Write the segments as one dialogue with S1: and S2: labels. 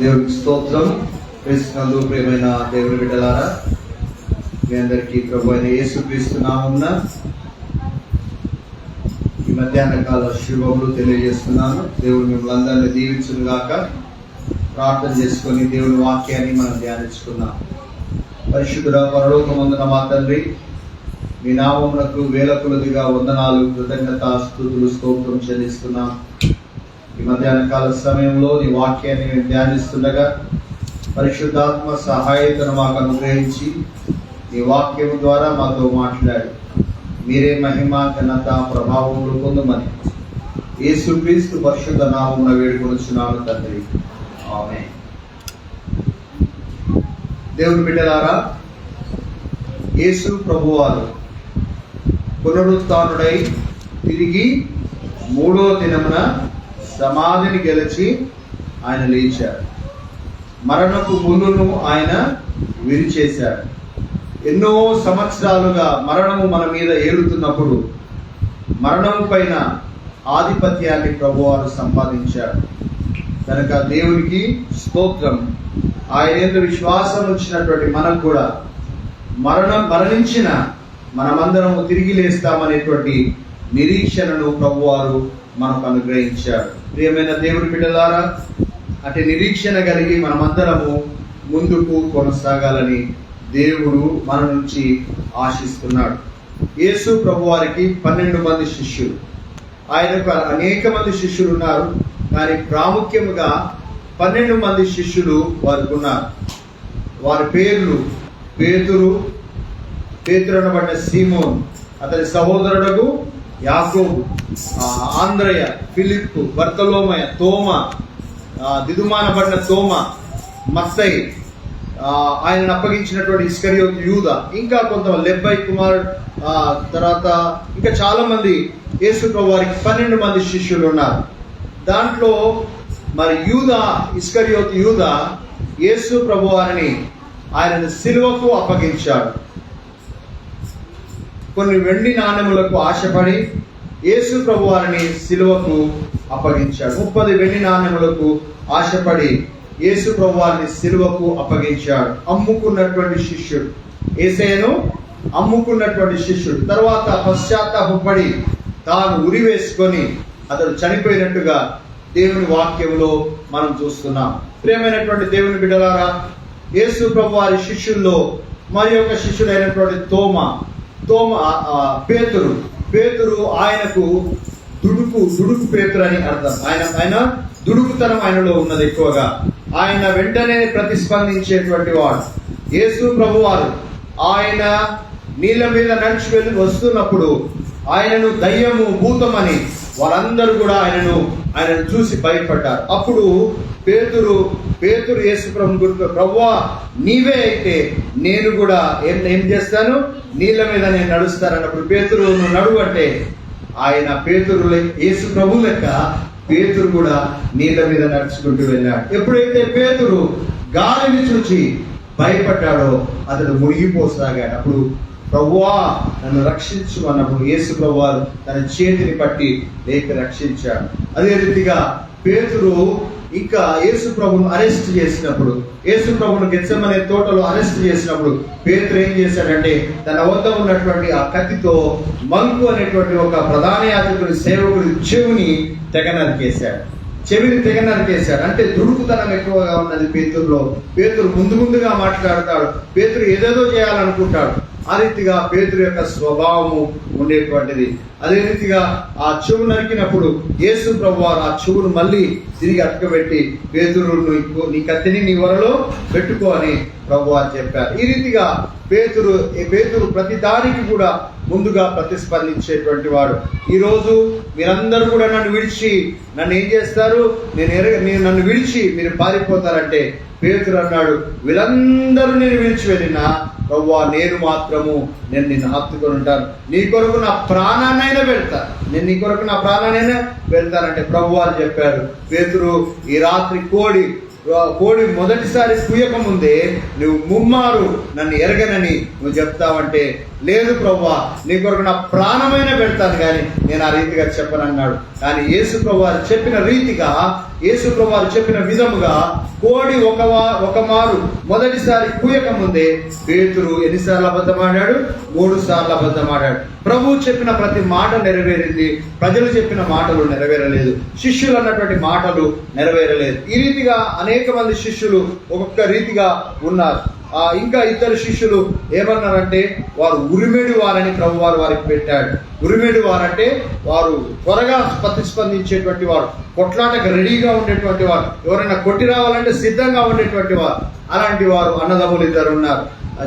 S1: దేవునికి స్తోత్రం. క్రీస్తునందు ప్రియమైన దేవుని బిడ్డలారా, మీ అందరికీ ప్రభు అయిన యేసుక్రీస్తు నామమున ఈ మధ్యాహ్న కాల శుభములు తెలియజేస్తున్నాను. దేవుడు మిమ్మల్ని అందరినీ దీవించును గాక. ప్రార్థన చేసుకొని దేవుని వాక్యాన్ని మనం ధ్యానించుకున్నాం. పరిశుద్ధుడ పరలోకమందున మా తండ్రి, మీ నామమునకు వేల కొలదిగా వందనాలు, కృతజ్ఞత, స్తుతులు, స్తోత్రం చెల్లిస్తున్నాం. ఈ మధ్యాహ్న కాల సమయంలో నీ వాక్యాన్ని మేము ధ్యానిస్తుండగా పరిశుద్ధాత్మ సహాయతను మాకు అనుగ్రహించి నీ వాక్యం ద్వారా మాతో మాట్లాడి మీరే మహిమ, ఘనత, ప్రభావములు పొందమని యేసుక్రీస్తు పరిశుద్ధ నామమున వేడుకొనుచున్నాను తండ్రి, ఆమేన్. దేవుని బిడ్డలారా, యేసు ప్రభువారు పునరుత్థానుడై తిరిగి 3వ దినమున సమాధిని గెలిచి ఆయన లేచాడు. మరణపు ముళ్ళును ఆయన విరిచేశాడు. ఎన్నో సంవత్సరాలుగా మరణము మన మీద ఏలుతున్నప్పుడు మరణము పైన ఆధిపత్యాన్ని ప్రభువారు సంపాదించాడు. కనుక దేవునికి స్తోత్రం. ఆయన యందు విశ్వాసం ఉంచినటువంటి మనకు కూడా మరణించిన మనమందరము తిరిగి లేస్తామనేటువంటి నిరీక్షణను ప్రభువారు మనకు అనుగ్రహించాడు. ప్రియమైన దేవుని బిడ్డలారా, అటు నిరీక్షణ కలిగి మనమందరము ముందుకు కొనసాగాలని దేవుడు మన నుంచి ఆశిస్తున్నాడు. యేసు ప్రభువారికి 12 మంది శిష్యులు. ఆయనకు అనేక మంది శిష్యులు ఉన్నారు, కానీ ప్రాముఖ్యముగా 12 మంది శిష్యులు వారికి ఉన్నారు. వారి పేర్లు: పేతురు అనబడిన సీమోన్, అతని సహోదరుడు యాకోబు, ఆంద్రయ, ఫిలిప్పు, బర్తలోమయ, తోమ, దిదుమానబడిన తోమ, మత్తయి, ఆయనను అప్పగించినటువంటి ఇస్కరియోతు యూదా, ఇంకా కొంతమంది లెబ్బై కుమారుడు, తర్వాత ఇంకా చాలా మంది యేసు ప్రభు వారికి 12 మంది శిష్యులు ఉన్నారు. దాంట్లో మరి యూదా, ఇస్కరియోతు యూదా యేసు ప్రభు వారిని ఆయనను సిలువకు అప్పగించాడు. కొన్ని వెండి నాణెములకు ఆశపడి యేసు ప్రభు వారిని సిలువకు అప్పగించాడు. 30 వెండి నాణెములకు ఆశపడి యేసు ప్రభు వారిని సిలువకు అప్పగించాడు. అమ్ముకున్నటువంటి శిష్యుడు, యేసయ్యను అమ్ముకున్నటువంటి శిష్యుడు. తర్వాత పశ్చాత్తాపడి తాను ఉరి వేసుకొని అతడు చనిపోయినట్టుగా దేవుని వాక్యంలో మనం చూస్తున్నాం. ప్రియమైనటువంటి దేవుని బిడ్డలారా, యేసు ప్రభు వారి శిష్యుల్లో మరి ఒక శిష్యుడైనటువంటి తోమ, పేతురు ఆయనకు దుడుకు పేతురు అని అర్థం. ఆయన దుడుకుతనం ఆయనలో ఉన్నది ఎక్కువగా. ఆయన వెంటనే ప్రతిస్పందించేటువంటి వాడు. యేసు ప్రభువారు ఆయన నీళ్ళ మీద నడిచి వెళ్ళి వస్తున్నప్పుడు ఆయనను దయ్యము, భూతమని వారందరూ కూడా ఆయనను చూసి భయపడ్డారు. అప్పుడు పేతురు యేసు ప్రభు గురించి, ప్రభువా నీవే అయితే నేను కూడా ఏం చేస్తాను, నీళ్ళ మీద నేను నడుస్తానన్నప్పుడు పేతురు నువ్వు నడువు అంటే ఆయన యేసు ప్రభు లెక్క పేతురు కూడా నీళ్ళ మీద నడుచుకుంటూ వెళ్ళాడు. ఎప్పుడైతే పేతురు గాలిని చూచి భయపడ్డాడో అతడు మునిగిపోసాగాడు. అప్పుడు ప్రభువా నన్ను రక్షించు అన్నప్పుడు యేసు ప్రభువారు తన చేతిని పట్టి లేపి రక్షించాడు. అదే రీతిగా పేతురు ఇంకా యేసు ప్రభును అరెస్ట్ చేసినప్పుడు, యేసు ప్రభును గెత్సెమనే తోటలో అరెస్ట్ చేసినప్పుడు పేతురు ఏం చేశాడంటే తన వద్ద ఉన్నటువంటి ఆ కత్తితో మంకు అనేటువంటి ఒక ప్రధాన యాజకుడి సేవకుడి చెవిని తెగ నరికేశాడు. అంటే దుడుకుతనం ఎక్కువగా ఉన్నది పేతురులో. పేతురు ముందుగా మాట్లాడతాడు, పేతురు ఏదేదో చేయాలనుకుంటాడు. ఆ రీతిగా పేతురు యొక్క స్వభావము ఉండేటువంటిది. అదే రీతిగా ఆ చెవు నరికినప్పుడు యేసు ప్రభువారు ఆ చెవును మళ్ళీ తిరిగి అటకబెట్టి పేతురు నీ కత్తిని నీ వరలో పెట్టుకో అని ప్రభువారు చెప్పారు. ఈ రీతిగా పేతురు ప్రతి దానికి కూడా ముందుగా ప్రతిస్పందించేటువంటి వాడు. ఈరోజు మీరందరూ కూడా నన్ను ఏం చేస్తారు, నన్ను విడిచి మీరు పారిపోతారంటే పేతురు అన్నాడు, వీళ్ళందరూ నేను విడిచి వెళ్ళినా ప్రభువా నేను మాత్రము నిన్ను హత్తుకొని ఉంటాను, నీ కొరకు నా ప్రాణాన్నైనా వెళ్తానంటే ప్రభువారు చెప్పాడు, పేతురు ఈ రాత్రి కోడి మొదటిసారి కూయక ముందే నువ్వు ముమ్మారు నన్ను ఎరగనని నువ్వు చెప్తావంటే, లేదు ప్రభువా నీ కొరకు నా ప్రాణమైన పెడతాను కానీ నేను ఆ రీతిగా చెప్పనన్నాడు. కానీ యేసు ప్రభువారు చెప్పిన రీతిగా, యేసు ప్రభువారు చెప్పిన విధముగా కోడి ఒక మారు మొదటిసారి కూయక ముందే పేతురు ఎన్నిసార్లు అబద్ధమాడాడు? 3 సార్లు అబద్ధమాడాడు. ప్రభువు చెప్పిన ప్రతి మాట నెరవేరింది, ప్రజలు చెప్పిన మాటలు నెరవేరలేదు, శిష్యులు అన్నటువంటి మాటలు నెరవేరలేదు. ఈ రీతిగా అనేక మంది శిష్యులు ఒక్కొక్క రీతిగా ఉన్నారు. ఇంకా ఇద్దరు శిష్యులు ఏమన్నారంటే, వారు ఉరిమేడు వారని ప్రభు వారికి పెట్టాడు. ఉరిమేడు వారంటే వారు త్వరగా ప్రతిస్పందించేటువంటి వారు, కొట్లాటకు రెడీగా ఉండేటువంటి వారు, ఎవరైనా కొట్టి రావాలంటే సిద్ధంగా ఉండేటువంటి వారు. అలాంటి వారు అన్నదమ్ములు ఇద్దరు ఉన్నారు,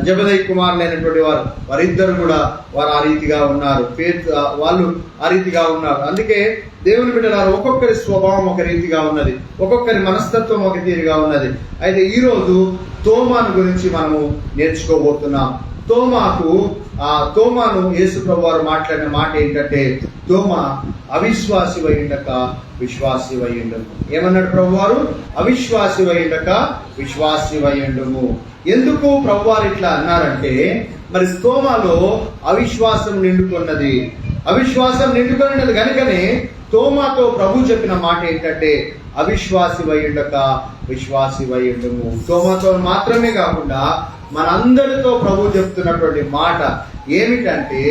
S1: జబదయి కుమారులైనటువంటి వారు. వారిద్దరు కూడా వారు ఆ రీతిగా ఉన్నారు, వాళ్ళు ఆ రీతిగా ఉన్నారు. అందుకే దేవుని బిడ్డలారు, ఒక్కొక్కరి స్వభావం ఒక రీతిగా ఉన్నది, ఒక్కొక్కరి మనస్తత్వం ఒక తీరుగా ఉన్నది. అయితే ఈరోజు తోమాను గురించి మనము నేర్చుకోబోతున్నాం. తోమాను యేసు ప్రభు వారు మాట్లాడిన మాట ఏంటంటే, తోమా అవిశ్వాసి వైండక విశ్వాసి వైండము. ఏమన్నాడు ప్రభు వారు? అవిశ్వాసి వైండక విశ్వాసి వైండము. ఎందుకు ప్రభు వారు ఇట్లా అన్నారంటే, మరి తోమాలో అవిశ్వాసం నిండుకున్నది. అవిశ్వాసం నిండుకున్నది కనుకనే తోమాతో ప్రభు చెప్పిన మాట ఏంటంటే, అవిశ్వాసి వైండక విశ్వాసి వైండము. తోమాతో మాత్రమే కాకుండా మనందరితో ప్రభు చెప్తున్నటువంటి మాట ఏమిటంటే,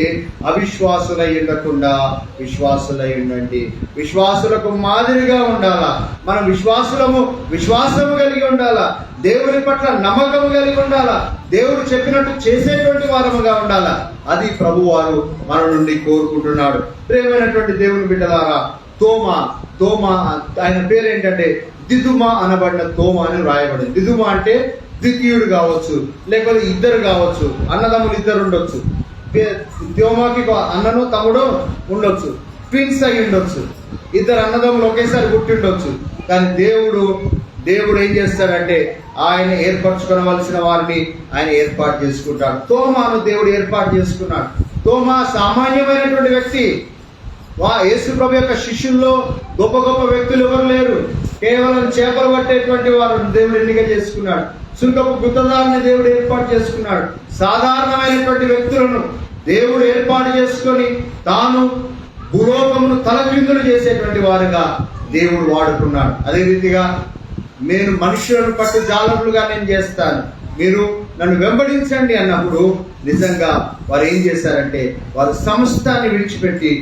S1: అవిశ్వాసులై ఉండకుండా విశ్వాసులై ఉండండి. విశ్వాసులకు మాదిరిగా ఉండాలా. మనం విశ్వాసము కలిగి ఉండాలా. దేవుని పట్ల నమ్మకము కలిగి ఉండాలా. దేవుడు చెప్పినట్టు చేసేటువంటి వారముగా ఉండాలా. అది ప్రభు వారు మన నుండి కోరుకుంటున్నాడు. ప్రియమైనటువంటి దేవుని బిడ్డలారా, తోమా ఆయన పేరు ఏంటంటే దిదుమ అనబడిన తోమా అని రాయబడింది. దిదుమ అంటే ద్వితీయుడు కావచ్చు, లేకపోతే ఇద్దరు కావచ్చు, అన్నదమ్ములు ఇద్దరు ఉండొచ్చు. తోమాకి అన్ననో తమ్ముడో ఉండొచ్చు, ట్విన్స్ అయి ఉండొచ్చు, ఇద్దరు అన్నదమ్ములు ఒకేసారి పుట్టి ఉండొచ్చు. కానీ దేవుడు ఏం చేస్తాడంటే, ఆయన ఏర్పరచుకోవలసిన వారిని ఆయన ఏర్పాటు చేసుకుంటాడు. తోమాను దేవుడు ఏర్పాటు చేసుకున్నాడు. తోమా సామాన్యమైనటువంటి వ్యక్తి. యేసు ప్రభు యొక్క శిష్యుల్లో గొప్ప గొప్ప వ్యక్తులు ఎవరు లేరు. కేవలం చేపలు పట్టేటువంటి వారు దేవుడు ఎన్నిక చేసుకున్నాడు. సుంకపు గుత్తదారుని దేవుడు ఏర్పాటు చేసుకున్నాడు. సాధారణమైనటువంటి వ్యక్తులను దేవుడు ఏర్పాటు చేసుకొని తాను భూలోకమును తలక్రిందులు చేసేటువంటి వారుగా దేవుడు వాడుకున్నాడు. అదే రీతిగా, నేను మనుషులను పట్టు జాలరులుగా నేను చేస్తాను, మీరు నన్ను వెంబడించండి అన్నప్పుడు నిజంగా వారు ఏం చేశారంటే, వారు సమస్తాన్ని విడిచిపెట్టి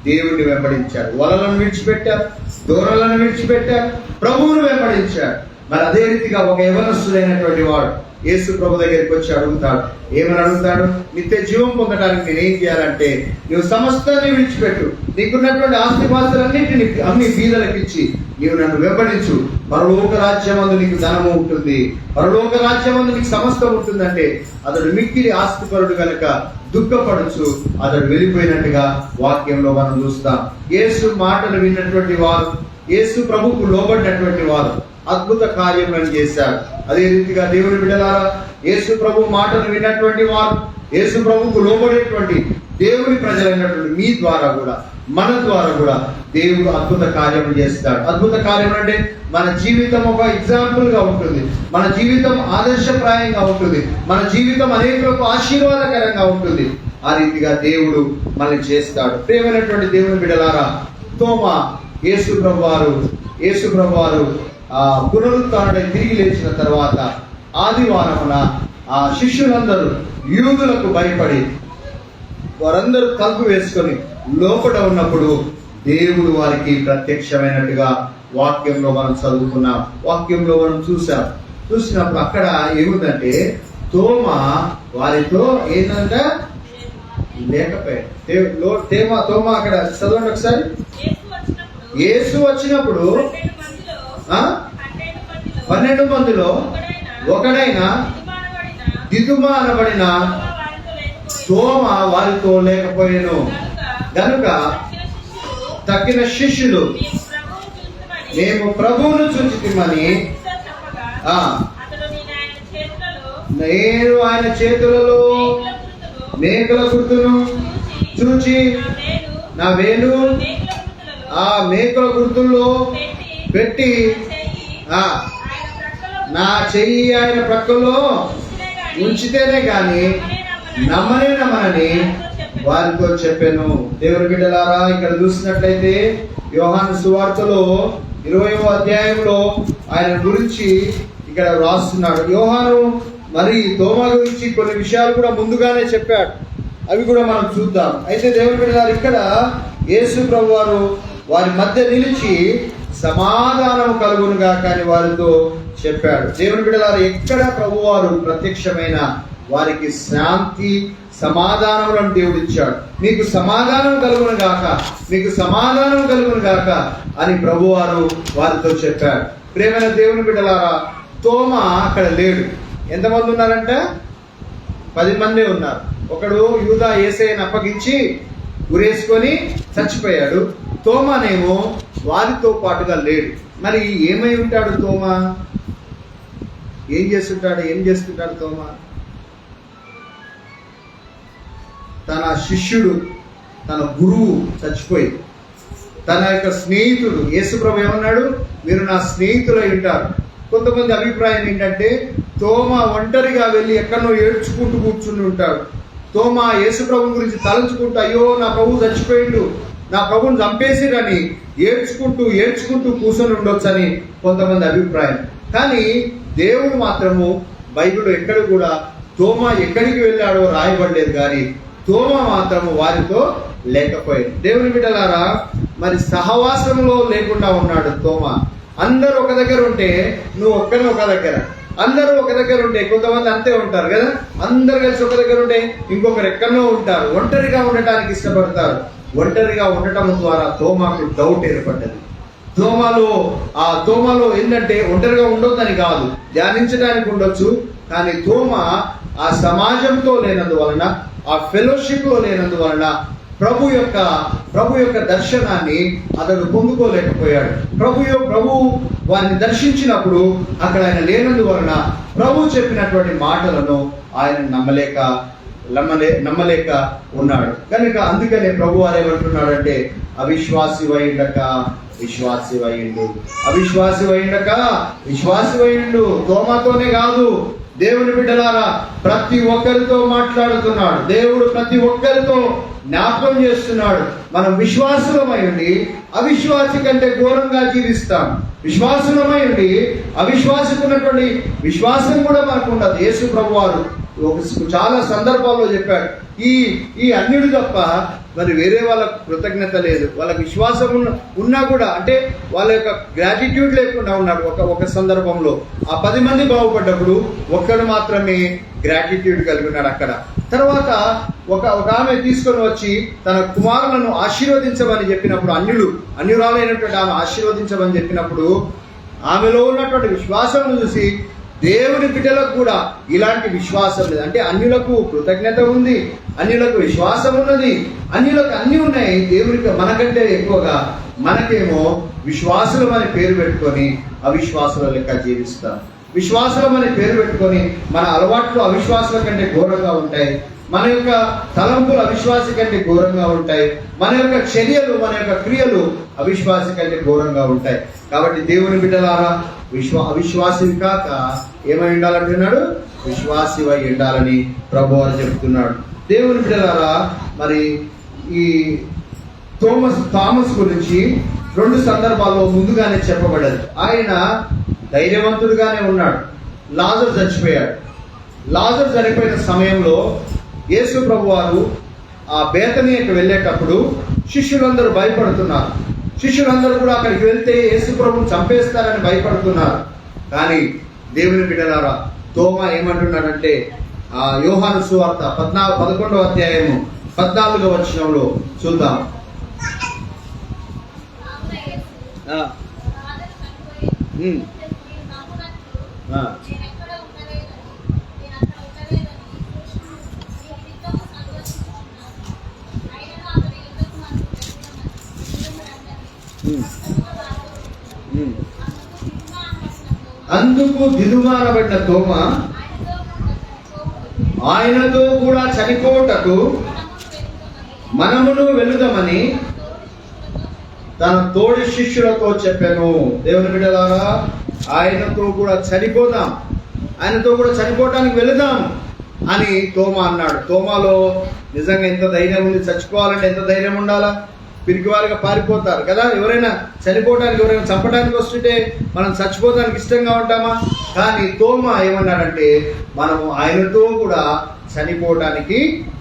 S1: దేవుడిని వెంబడించారు. వలలను విడిచిపెట్టారు, దూరాలను విడిచిపెట్టారు, ప్రభువును వెంబడించారు. మరి అదే రీతిగా ఒక యవనస్తుడైనటువంటి వాడు యేసు ప్రభు దగ్గరికి వచ్చి అడుగుతాడు. ఏమని అడుగుతాడు? నిత్య జీవం పొందడానికి నేనేం చేయాలంటే, నువ్వు సమస్తాన్ని విడిచిపెట్టు, నీకున్నటువంటి ఆస్తిపాస్తులన్నింటినీ అమ్మి బీదలకు ఇచ్చి నీవు నన్ను వెంబడించు, పరలోక రాజ్యమందు నీకు ధనము ఉంటుంది, పరలోక రాజ్యమందు నీకు సమస్తం ఉంటుందంటే, అతడు మిక్కిలి ఆస్తిపరుడు కనుక దుఃఖపడుచు అతడు వెళ్ళిపోయినట్టుగా వాక్యంలో మనం చూస్తాం. యేసు మాటలు విన్నటువంటి వారు, యేసు ప్రభువుకు లోబడినటువంటి వారు అద్భుత కార్యములను చేశారు. అదే రీతిగా దేవుని బిడ్డలారా, యేసు ప్రభు మాటలు విన్నటువంటి వారు, యేసు ప్రభువుకు లోబడేటువంటి దేవుని ప్రజలైనటువంటి మీ ద్వారా కూడా, మన ద్వారా కూడా దేవుడు అద్భుత కార్యములు చేస్తాడు. అద్భుత కార్యం అంటే మన జీవితం ఒక ఎగ్జాంపుల్ గా ఉంటుంది, మన జీవితం ఆదర్శప్రాయంగా ఉంటుంది, మన జీవితం అనేకులకు ఆశీర్వాదకరంగా ఉంటుంది. ఆ రీతిగా దేవుడు మనల్ని చేస్తాడు. ప్రియమైనటువంటి దేవుని బిడ్డలారా, తోమా యేసు ప్రభు వారు పునరుత్థానుడై తిరిగి లేచిన తర్వాత ఆదివారమున ఆ శిష్యులందరూ యూదులకు భయపడి వారందరూ తలుపు వేసుకొని లోపల ఉన్నప్పుడు దేవుడు వారికి ప్రత్యక్షమైనట్టుగా వాక్యంలో మనం చదువుకున్నాం, వాక్యంలో మనం చూసినప్పుడు అక్కడ ఏముందంటే, తోమా వారితో ఏంటంటే లేకపోయాడు. తోమా అక్కడ చదవండి ఒకసారి. యేసు వచ్చినప్పుడు 12 మందిలో ఒకడైన దిదుమ అనబడిన తోమా వారితో లేకపోయాను గనుక తక్కిన శిష్యులు మేము ప్రభువును చూచితిమని నేను ఆయన చేతులలో మేకల గుర్తును చూచి నా వేలు ఆ మేకల గుర్తుల్లో పెట్టి నా చెయ్యి ఆయన ప్రక్కలో ఉంచితేనే గాని నమ్మనని వారితో చెప్పాను. దేవుని బిడ్డలారా, ఇక్కడ చూసినట్లయితే యోహాను సువార్తలో 20వ అధ్యాయంలో ఆయన గురించి ఇక్కడ రాస్తున్నాడు. యోహాను మరి తోమా గురించి కొన్ని విషయాలు కూడా ముందుగానే చెప్పాడు. అవి కూడా మనం చూద్దాం. అయితే దేవుని బిడ్డలారా, ఇక్కడ యేసు ప్రభు వారు వారి మధ్య నిలిచి సమాధానం కలుగునుగా కానీ వారితో చెప్పాడు. దేవుని బిడ్డలారా, ఎక్కడ ప్రభువారు ప్రత్యక్షమైన వారికి శాంతి సమాధానం దేవుడు ఇచ్చాడు. మీకు సమాధానం కలుగును గాక, మీకు సమాధానం కలుగును గాక అని ప్రభువారు వారితో చెప్పాడు. ప్రేమైన దేవుని బిడ్డలారా, తోమా అక్కడ లేడు. ఎంతమంది ఉన్నారంట? 10 మంది ఉన్నారు. ఒకడు యూదా యేసయ్యను అప్పగించి ఉరేసుకొని చచ్చిపోయాడు. తోమానేమో వారితో పాటుగా లేడు. మరి ఏమై ఉంటాడు తోమా? ఏం చేస్తుంటాడు తోమా? తన శిష్యుడు, తన గురువు చచ్చిపోయింది. తన యొక్క స్నేహితుడు యేసుప్రభు ఏమన్నాడు? మీరు నా స్నేహితులై ఉంటారు. కొంతమంది అభిప్రాయం ఏంటంటే తోమా ఒంటరిగా వెళ్ళి ఎక్కడో ఏడ్చుకుంటూ కూర్చుని ఉంటాడు. తోమా యేసుప్రభు గురించి తలంచుకుంటూ, అయ్యో నా ప్రభు చచ్చిపోయిండు, నా ప్రభుని చంపేసిరని ఏడ్చుకుంటూ కూర్చొని ఉండొచ్చని కొంతమంది అభిప్రాయం. కానీ దేవుడు మాత్రము బైబిల్ ఎక్కడ కూడా తోమా ఎక్కడికి వెళ్ళాడో రాయబడలేదు. కానీ తోమా మాత్రము వారితో లేకపోయాడు. దేవుని బిడ్డలారా, మరి సహవాసంలో లేకుండా ఉన్నాడు తోమా. అందరూ ఒక దగ్గర ఉంటే నువ్వు ఒక్కనే ఒక దగ్గర, అందరూ ఒక దగ్గర ఉంటే కొంతమంది అంతే ఉంటారు కదా, అందరు కలిసి ఒక దగ్గర ఉంటే ఇంకొకరు ఎక్కడో ఉంటారు. ఒంటరిగా ఉండటానికి ఇష్టపడతారు. ఒంటరిగా ఉండటం ద్వారా తోమాకు డౌట్ ఏర్పడ్డది. తోమాలో ఏంటంటే ఒంటరిగా ఉండొద్దని కాదు, ధ్యానించడానికి ఉండొచ్చు. కానీ తోమా ఆ సమాజంతో లేనందువలన, ఆ ఫెలోషిప్ లో లేనందువలన ప్రభు యొక్క దర్శనాన్ని అతడు పొందుకోలేకపోయాడు. ప్రభు వారిని దర్శించినప్పుడు అక్కడ ఆయన లేనందువలన ప్రభు చెప్పినటువంటి మాటలను ఆయన నమ్మలేక ఉన్నాడు. కనుక అందుకనే ప్రభు వారు ఏమంటున్నాడంటే, అవిశ్వాసి వైండక విశ్వాసి వైండు, అవిశ్వాసి వైండక విశ్వాసి వైండు. తోమాతోనే కాదు, దేవుని బిడ్డలారా, ప్రతి ఒక్కరితో మాట్లాడుతున్నాడు. దేవుడు ప్రతి ఒక్కరితో జ్ఞాపకం చేస్తున్నాడు. మనం విశ్వాసులమై ఉండి అవిశ్వాసి కంటే ఘోరంగా జీవిస్తాం. విశ్వాసులమై ఉండి అవిశ్వాసకున్నటువంటి విశ్వాసం కూడా మనకు ఉండదు. యేసు ప్రభు వారు చాలా సందర్భాల్లో చెప్పాడు, ఈ అన్యుడు తప్ప మరి వేరే వాళ్ళకు కృతజ్ఞత లేదు. వాళ్ళకి విశ్వాసం ఉన్నా కూడా, అంటే వాళ్ళ యొక్క గ్రాటిట్యూడ్ లేకుండా ఉన్నాడు. ఒక సందర్భంలో ఆ 10 మంది బాగుపడ్డప్పుడు ఒక్కడు మాత్రమే గ్రాటిట్యూడ్ కలిగి ఉన్నాడు అక్కడ. తర్వాత ఒక ఆమె తీసుకొని వచ్చి తన కుమారులను ఆశీర్వదించమని చెప్పినప్పుడు, అన్యురాలైనటువంటి ఆమె ఆశీర్వదించమని చెప్పినప్పుడు ఆమెలో ఉన్నటువంటి విశ్వాసం చూసి దేవుని బిడ్డలకు కూడా ఇలాంటి విశ్వాసం లేదు. అంటే అన్యులకు కృతజ్ఞత ఉంది, అన్యులకు విశ్వాసం ఉన్నది, అన్యులకు అన్ని ఉన్నాయి. దేవునికి మనకంటే ఎక్కువగా మనకేమో విశ్వాసులం అని పేరు పెట్టుకొని అవిశ్వాసుల లెక్క జీవిస్తాం. విశ్వాసులం అని పేరు పెట్టుకొని మన అలవాట్లు అవిశ్వాసుల కంటే ఘోరంగా ఉంటాయి. మన యొక్క తలంపులు అవిశ్వాసి కంటే ఘోరంగా ఉంటాయి. మన యొక్క చర్యలు, మన యొక్క క్రియలు అవిశ్వాసి కంటే ఘోరంగా ఉంటాయి. కాబట్టి దేవుని బిడ్డలారా, అవిశ్వాసి కాక ఏమై ఉండాలంటున్నాడు? విశ్వాసివై ఉండాలని ప్రభు వారు చెప్తున్నాడు. దేవుని బిడ్డలారా, మరి ఈ థామస్ గురించి 2 సందర్భాల్లో ముందుగానే చెప్పబడ్డది. ఆయన ధైర్యవంతుడుగానే ఉన్నాడు. లాజరు చచ్చిపోయాడు. లాజరు చనిపోయిన సమయంలో యేసు ప్రభు వారు ఆ బేతనీయకు వెళ్ళేటప్పుడు శిష్యులందరూ భయపడుతున్నారు. శిష్యులందరూ కూడా అక్కడికి వెళ్తే యేసు ప్రభువుని చంపేస్తారని భయపడుతున్నారు. కానీ దేవుని బిడ్డలారా, తోమా ఏమంటున్నాడంటే, యోహాను సువార్త 11వ అధ్యాయము 14వ వచనంలో చూద్దాం. అందుకు దిదుమానబడిన తోమా ఆయనతో కూడా చనిపోటకు మనమును వెళుదామని తన తోడి శిష్యులతో చెప్పాను. దేవుని బిడ్డలారా, ఆయనతో కూడా చనిపోదాం, ఆయనతో కూడా చనిపోవటానికి వెళుదాం అని తోమా అన్నాడు. తోమాలో నిజంగా ఎంత ధైర్యం ఉంది! చచ్చిపోవాలంటే ఎంత ధైర్యం ఉండాలా? పిరికివారుగా పారిపోతారు కదా. ఎవరైనా చనిపోవడానికి, ఎవరైనా చంపడానికి వస్తుంటే మనం చచ్చిపోవడానికి ఇష్టంగా ఉంటామా? కానీ తోమా ఏమన్నాడంటే, మనము ఆయనతో కూడా చనిపోవడానికి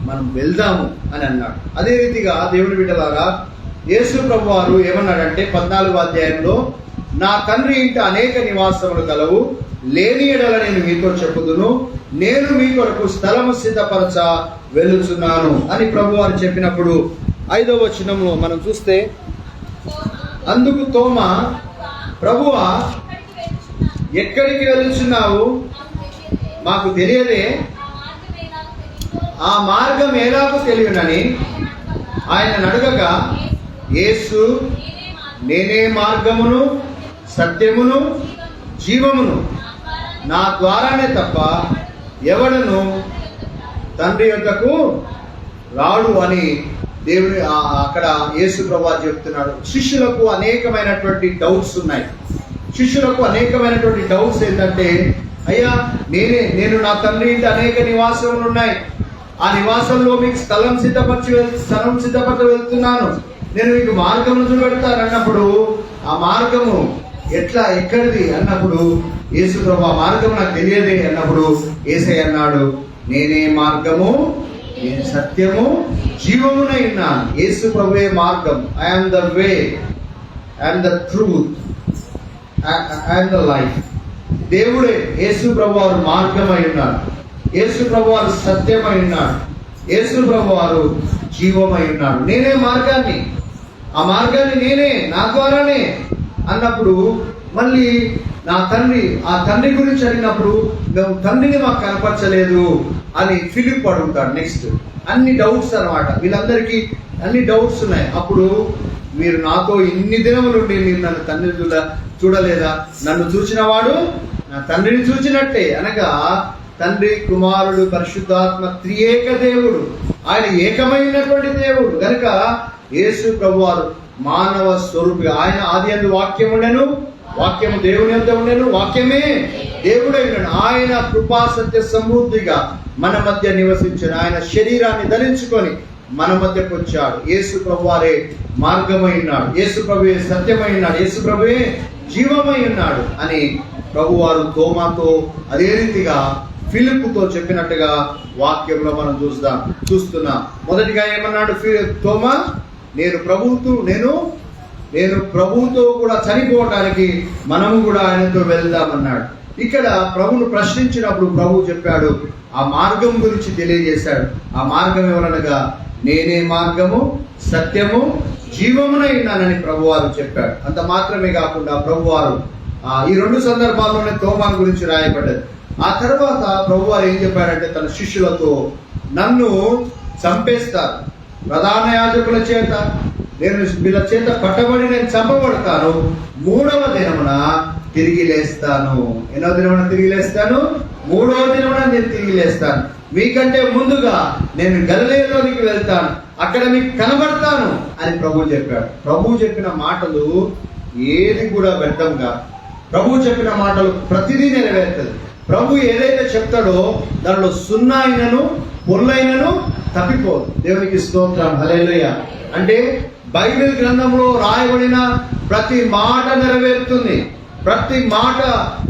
S1: మనం వెళ్దాము అని అన్నాడు. అదే రీతిగా దేవుని బిడ్డలారా, యేసు ప్రభు వారు ఏమన్నాడంటే 14వ అధ్యాయంలో, నా తండ్రి ఇంట అనేక నివాసములు కలవు, లేని ఎడల నేను మీతో చెప్పుదును, నేను మీ కొరకు స్థలము సిద్ధపరచ వెళ్ళుచున్నాను అని ప్రభు వారు చెప్పినప్పుడు 5వ వచనంలో మనం చూస్తే, అందుకు తోమా, ప్రభువా ఎక్కడికి వెళ్ళుచున్నావు? మాకు తెలియదే, ఆ మార్గం ఎలాగో తెలియనని ఆయన అడగగా, యేసు, నేనే మార్గమును సత్యమును జీవమును, నా ద్వారానే తప్ప ఎవడను తండ్రి యొద్దకు రాడు అని దేవుని అక్కడ యేసు ప్రభువు చెప్తున్నాడు. శిష్యులకు అనేకమైనటువంటి డౌట్స్ ఉన్నాయి. శిష్యులకు అనేకమైనటువంటి డౌట్స్ ఏంటంటే, అయ్యా నేను నా తండ్రి ఇంటి అనేక నివాసములు ఉన్నాయి, ఆ నివాసంలో మీకు స్థలం సిద్ధపరచ వెళ్తున్నాను, నేను మీకు మార్గమును చూపెడతాను అన్నప్పుడు, ఆ మార్గము ఎక్కడిది అన్నప్పుడు యేసు ప్రభు, ఆ మార్గం నాకు తెలియదే అన్నప్పుడు యేసయ్య అన్నాడు, నేనే మార్గము, నేను సత్యము జీవమునై ఉన్నాను. యేసు ప్రభువే మార్గం. I'm the way, I'm the truth, I'm the life. దేవుడే యేసు ప్రభు వారు మార్గమై ఉన్నాడు, యేసు ప్రభు వారు సత్యమై ఉన్నాడు, యేసు ప్రభు వారు జీవమై ఉన్నాడు. నేనే మార్గాన్ని, ఆ మార్గాన్ని నేనే, నా ద్వారానే అన్నప్పుడు, మళ్ళీ నా తండ్రి, ఆ తండ్రి గురించి అడిగినప్పుడు, మేము తండ్రిని మాకు కనపరచలేదు అని ఫిలిప్ అడుగుతాడు. నెక్స్ట్ అన్ని డౌట్స్ అన్నమాట. వీళ్ళందరికీ అన్ని డౌట్స్ ఉన్నాయి. అప్పుడు, మీరు నాతో ఇన్ని దినములు ఉండి మీరు నన్ను తండ్రి చూడలేదా? నన్ను చూసిన వాడు నా తండ్రిని చూచినట్టే. అనగా తండ్రి, కుమారుడు, పరిశుద్ధాత్మ త్రియేక దేవుడు, ఆయన ఏకమైనటువంటి దేవుడు కనుక యేసు ప్రభువారు మానవ స్వరూపి. ఆయన ఆదియందు వాక్యం ఉండెను, వాక్యము దేవుని యొద్ద ఉండెను, వాక్యమే దేవుడై ఉన్నాడు. ఆయన కృపా సత్య సమృద్ధిగా మన మధ్య నివసించిన ఆయన శరీరాన్ని ధరించుకొని మన మధ్యకు వచ్చాడు. యేసు ప్రభువారే మార్గమై ఉన్నాడు, యేసు ప్రభువే సత్యమై ఉన్నాడు, యేసు ప్రభువే జీవమై ఉన్నాడు అని ప్రభువారు తోమాతో, అదే రీతిగా ఫిలిప్పుతో చెప్పినట్టుగా వాక్యంలో మనం చూస్తున్నాం. మొదటిగా ఏమన్నాడు తోమా? నేను ప్రభువుతో కూడా చనిపోవటానికి మనము కూడా ఆయనతో వెళ్దామన్నాడు. ఇక్కడ ప్రభువును ప్రశ్నించినప్పుడు ప్రభు చెప్పాడు, ఆ మార్గం గురించి తెలియజేశాడు. ఆ మార్గం ఎవరనగా, నేనే మార్గము, సత్యము, జీవమునై ఉన్నానని ప్రభువారు చెప్పాడు. అంత మాత్రమే కాకుండా ప్రభువారు ఈ 2 సందర్భాల్లోనే తోమాను గురించి రాయబడ్డది. ఆ తర్వాత ప్రభువారు ఏం చెప్పాడంటే తన శిష్యులతో, నన్ను చంపేస్తారు, ప్రధాన యాజకుల చేత, నేను వీళ్ళ చేత పట్టబడి నేను చంపబడతాను, 3వ దినమున తిరిగి లేస్తాను. ఎన్నో దినమున తిరిగి లేస్తాను? 3వ దినమున నేను తిరిగి లేస్తాను. మీకంటే ముందుగా నేను గలిలయలోనికి వెళ్తాను, అక్కడ మీకు కనబడతాను అని ప్రభు చెప్పాడు. ప్రభు చెప్పిన మాటలు ఏది కూడా వ్యర్థం కాదు. ప్రభు చెప్పిన మాటలు ప్రతిదీ నెరవేరుతుంది. ప్రభు ఏదైతే చెప్తాడో దానిలో సున్నా అయినను పొల్లైనను తప్పిపోదు. దేవునికి స్తోత్రం, హల్లెలూయా. అంటే బైబిల్ గ్రంథంలో రాయబడిన ప్రతి మాట నెరవేరుతుంది, ప్రతి మాట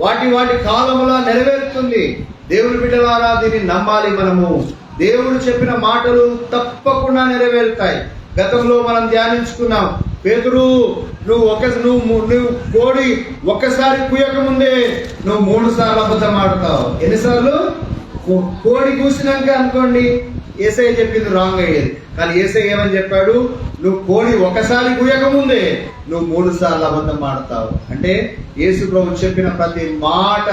S1: వాటి కాలములా నెరవేరుతుంది. దేవుని బిడ్డలారా, దీన్ని నమ్మాలి. మనము దేవుడు చెప్పిన మాటలు తప్పకుండా నెరవేరుతాయి. గతంలో మనం ధ్యానించుకున్నాం, పేతురు, నువ్వు కోడి ఒక్కసారి కుయ్యక ముందే నువ్వు 3 సార్లు అబద్ధం ఆడతావు. ఎన్నిసార్లు? కోడి కూసినాక అనుకోండి యేసయ్య చెప్పింది రాంగ్ అయ్యేది. కానీ యేసయ్య ఏమని చెప్పాడు? నువ్వు కోడి ఒకసారి కూయక ముందే నువ్వు 3 సార్లు అబద్ధం ఆడతావు. అంటే యేసు ప్రభు చెప్పిన ప్రతి మాట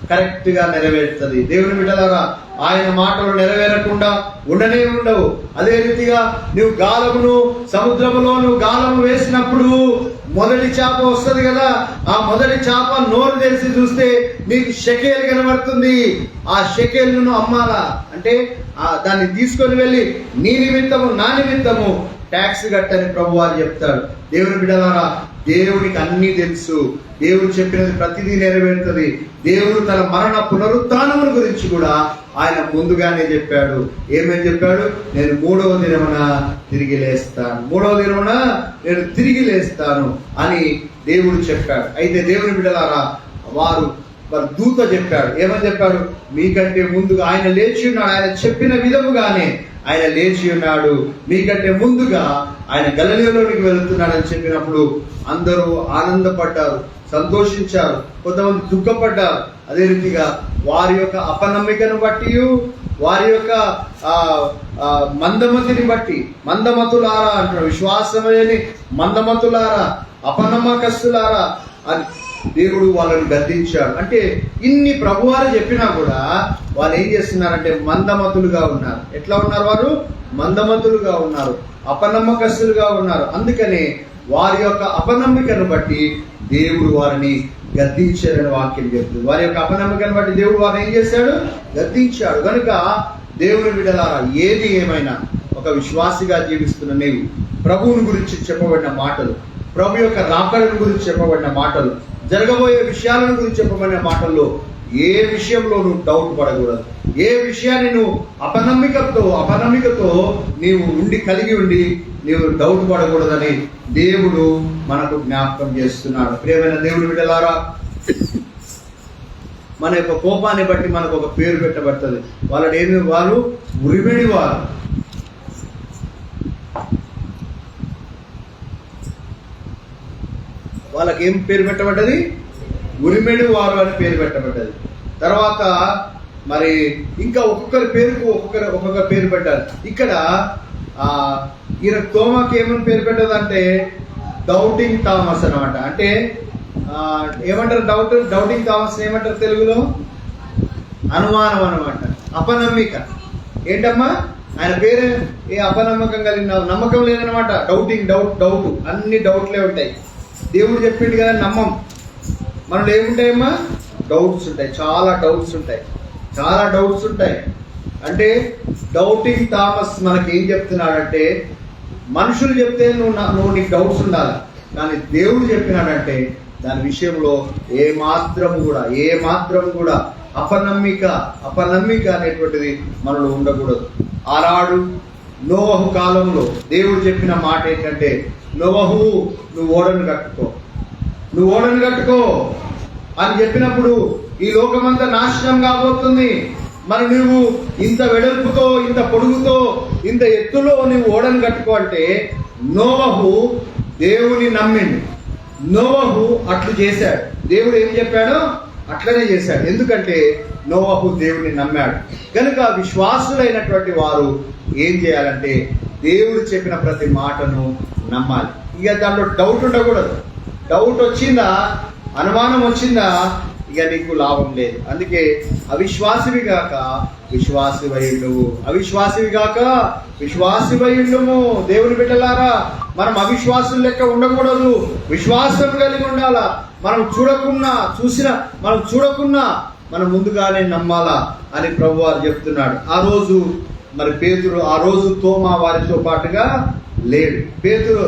S1: కరెక్ట్ గా నెరవేరుతుంది. దేవుని బిడ్డలారా, ఆయన మాటలు నెరవేరకుండా ఉండనే ఉండవు. అదే రీతిగా నువ్వు సముద్రములో గాలము వేసినప్పుడు మొదటి చేప వస్తుంది కదా, ఆ మొదటి చేప నోరు తెరిచి చూస్తే నీకు షెకేల్ కనబడుతుంది. ఆ షెకేల్ను అమ్మాలా అంటే దాన్ని తీసుకొని వెళ్ళి నీ నిమిత్తము నా నిమిత్తము ట్యాక్స్ కట్టని ప్రభు వారు చెప్తాడు. దేవుని బిడ్డలారా, దేవునికి అన్నీ తెలుసు. దేవుడు చెప్పినది ప్రతిదీ నెరవేరుతుంది. దేవుడు తన మరణ పునరుత్థానముల గురించి కూడా ఆయన ముందుగానే చెప్పాడు. ఏమని చెప్పాడు? నేను 3వ దినమున తిరిగి లేస్తాను, 3వ దినమున నేను తిరిగి లేస్తాను అని దేవుడు చెప్పాడు. అయితే దేవుని బిడ్డలారా, వారు దూత చెప్పాడు. ఏమని చెప్పాడు? మీకంటే ముందుగా ఆయన లేచి ఉన్నాడు. ఆయన చెప్పిన విధముగానే ఆయన లేచి ఉన్నాడు. మీకంటే ముందుగా ఆయన గలిలయలోనికి వెళుతున్నాడని చెప్పినప్పుడు అందరూ ఆనందపడ్డారు, సంతోషించారు, కొంతమంది దుఃఖపడ్డారు. అదే రీతిగా వారి యొక్క అపనమ్మికను బట్టి, వారి యొక్క మందమతిని బట్టి, మందమతులారా అంటున్నారు, విశ్వాసం లేని మందమతులారా, అపనమ్మకస్తులారా అని దేవుడు వాళ్ళని గద్దించాడు. అంటే ఇన్ని ప్రభువారు చెప్పినా కూడా వాళ్ళు ఏం చేస్తున్నారంటే మందమతులుగా ఉన్నారు. ఎట్లా ఉన్నారు? వారు మందమతులుగా ఉన్నారు, అపనమ్మకస్తులుగా ఉన్నారు. అందుకనే వారి యొక్క అపనమ్మికను బట్టి దేవుడు వారిని గద్దించారని వాక్యం చెప్తుంది. వారి యొక్క అపనమ్మికను బట్టి దేవుడు వారిని ఏం చేశాడు? గద్దించాడు. కనుక దేవుని బిడ్డలారా, ఏది ఏమైనా ఒక విశ్వాసిగా జీవిస్తున్న నీవు ప్రభువుని గురించి చెప్పబడిన మాటలు, ప్రభు యొక్క రాకడను గురించి చెప్పబడిన మాటలు, జరగబోయే విషయాలను గురించి చెప్పబడిన మాటల్లో ఏ విషయంలో నువ్వు డౌట్ పడకూడదు. ఏ విషయాన్ని నువ్వు అపనమ్మికతో నీవు కలిగి ఉండి నీవు డౌట్ పడకూడదని దేవుడు మనకు జ్ఞాపకం చేస్తున్నాడు. ప్రియమైన దేవుని బిడ్డలారా, మన యొక్క కోపాన్ని బట్టి మనకు ఒక పేరు పెట్టబడుతుంది. వారు ఉరిమిడి వారు. వాళ్ళకి ఏం పేరు పెట్టబడ్డది? ఉరిమెడి వారు అని పేరు పెట్టబడ్డది. తర్వాత మరి ఇంకా ఒక్కొక్కరి పేరుకు ఒక్కొక్క పేరు పెట్టారు. ఇక్కడ ఈయన తోమాకి ఏమని పేరు పెట్టదంటే డౌటింగ్ థామస్ అనమాట. అంటే ఏమంటారు? డౌటింగ్ థామస్ ఏమంటారు తెలుగులో? అనుమానం అనమాట, అపనమ్మిక. ఏంటమ్మా ఆయన పేరు? ఏ అపనమ్మకం కలిగిన, నమ్మకం లేదనమాట. డౌట్ అన్ని డౌట్లే ఉంటాయి. దేవుడు చెప్పిండు కదా నమ్మం. మనలో ఏముంటాయమ్మా? డౌట్స్ ఉంటాయి, చాలా డౌట్స్ ఉంటాయి. అంటే డౌటింగ్ థామస్ మనకి ఏం చెప్తున్నాడంటే, మనుషులు చెప్తే నువ్వు నీకు డౌట్స్ ఉండాలి, కానీ దేవుడు చెప్పినాడంటే దాని విషయంలో ఏ మాత్రం కూడా అపనమ్మిక అనేటువంటిది మనలో ఉండకూడదు. ఆనాడు నోవహు కాలంలో దేవుడు చెప్పిన మాట ఏంటంటే, నోవహు నువ్వు ఓడను కట్టుకో అని చెప్పినప్పుడు ఈ లోకమంతా నాశనం కాబోతుంది, మరి నువ్వు ఇంత వెడల్పుతో, ఇంత పొడుగుతో, ఇంత ఎత్తులో నువ్వు ఓడను కట్టుకో అంటే నోవహు దేవుని నమ్మిండు. నోవహు అట్లు చేశాడు. దేవుడు ఏం చెప్పాడో అట్లనే చేశాడు. ఎందుకంటే నోవహు దేవుని నమ్మాడు. కనుక విశ్వాసులైనటువంటి వారు ఏం చేయాలంటే దేవుడు చెప్పిన ప్రతి మాటను నమ్మాలి. ఇక దాంట్లో డౌట్ ఉండకూడదు. డౌట్ వచ్చిందా, అనుమానం వచ్చిందా, ఇక నీకు లాభం లేదు. అందుకే అవిశ్వాసివి గాక విశ్వాసివై ఉండుము. దేవుని బిడ్డలారా, మనం అవిశ్వాసుల లెక్క ఉండకూడదు, విశ్వాసం కలిగి ఉండాలా. మనం చూడకున్నా మనం ముందుగానే నమ్మాలా అని ప్రభువారు చెప్తున్నాడు. ఆ రోజు మరి పేతురు, ఆ రోజు తోమా వారితో పాటుగా లేడు.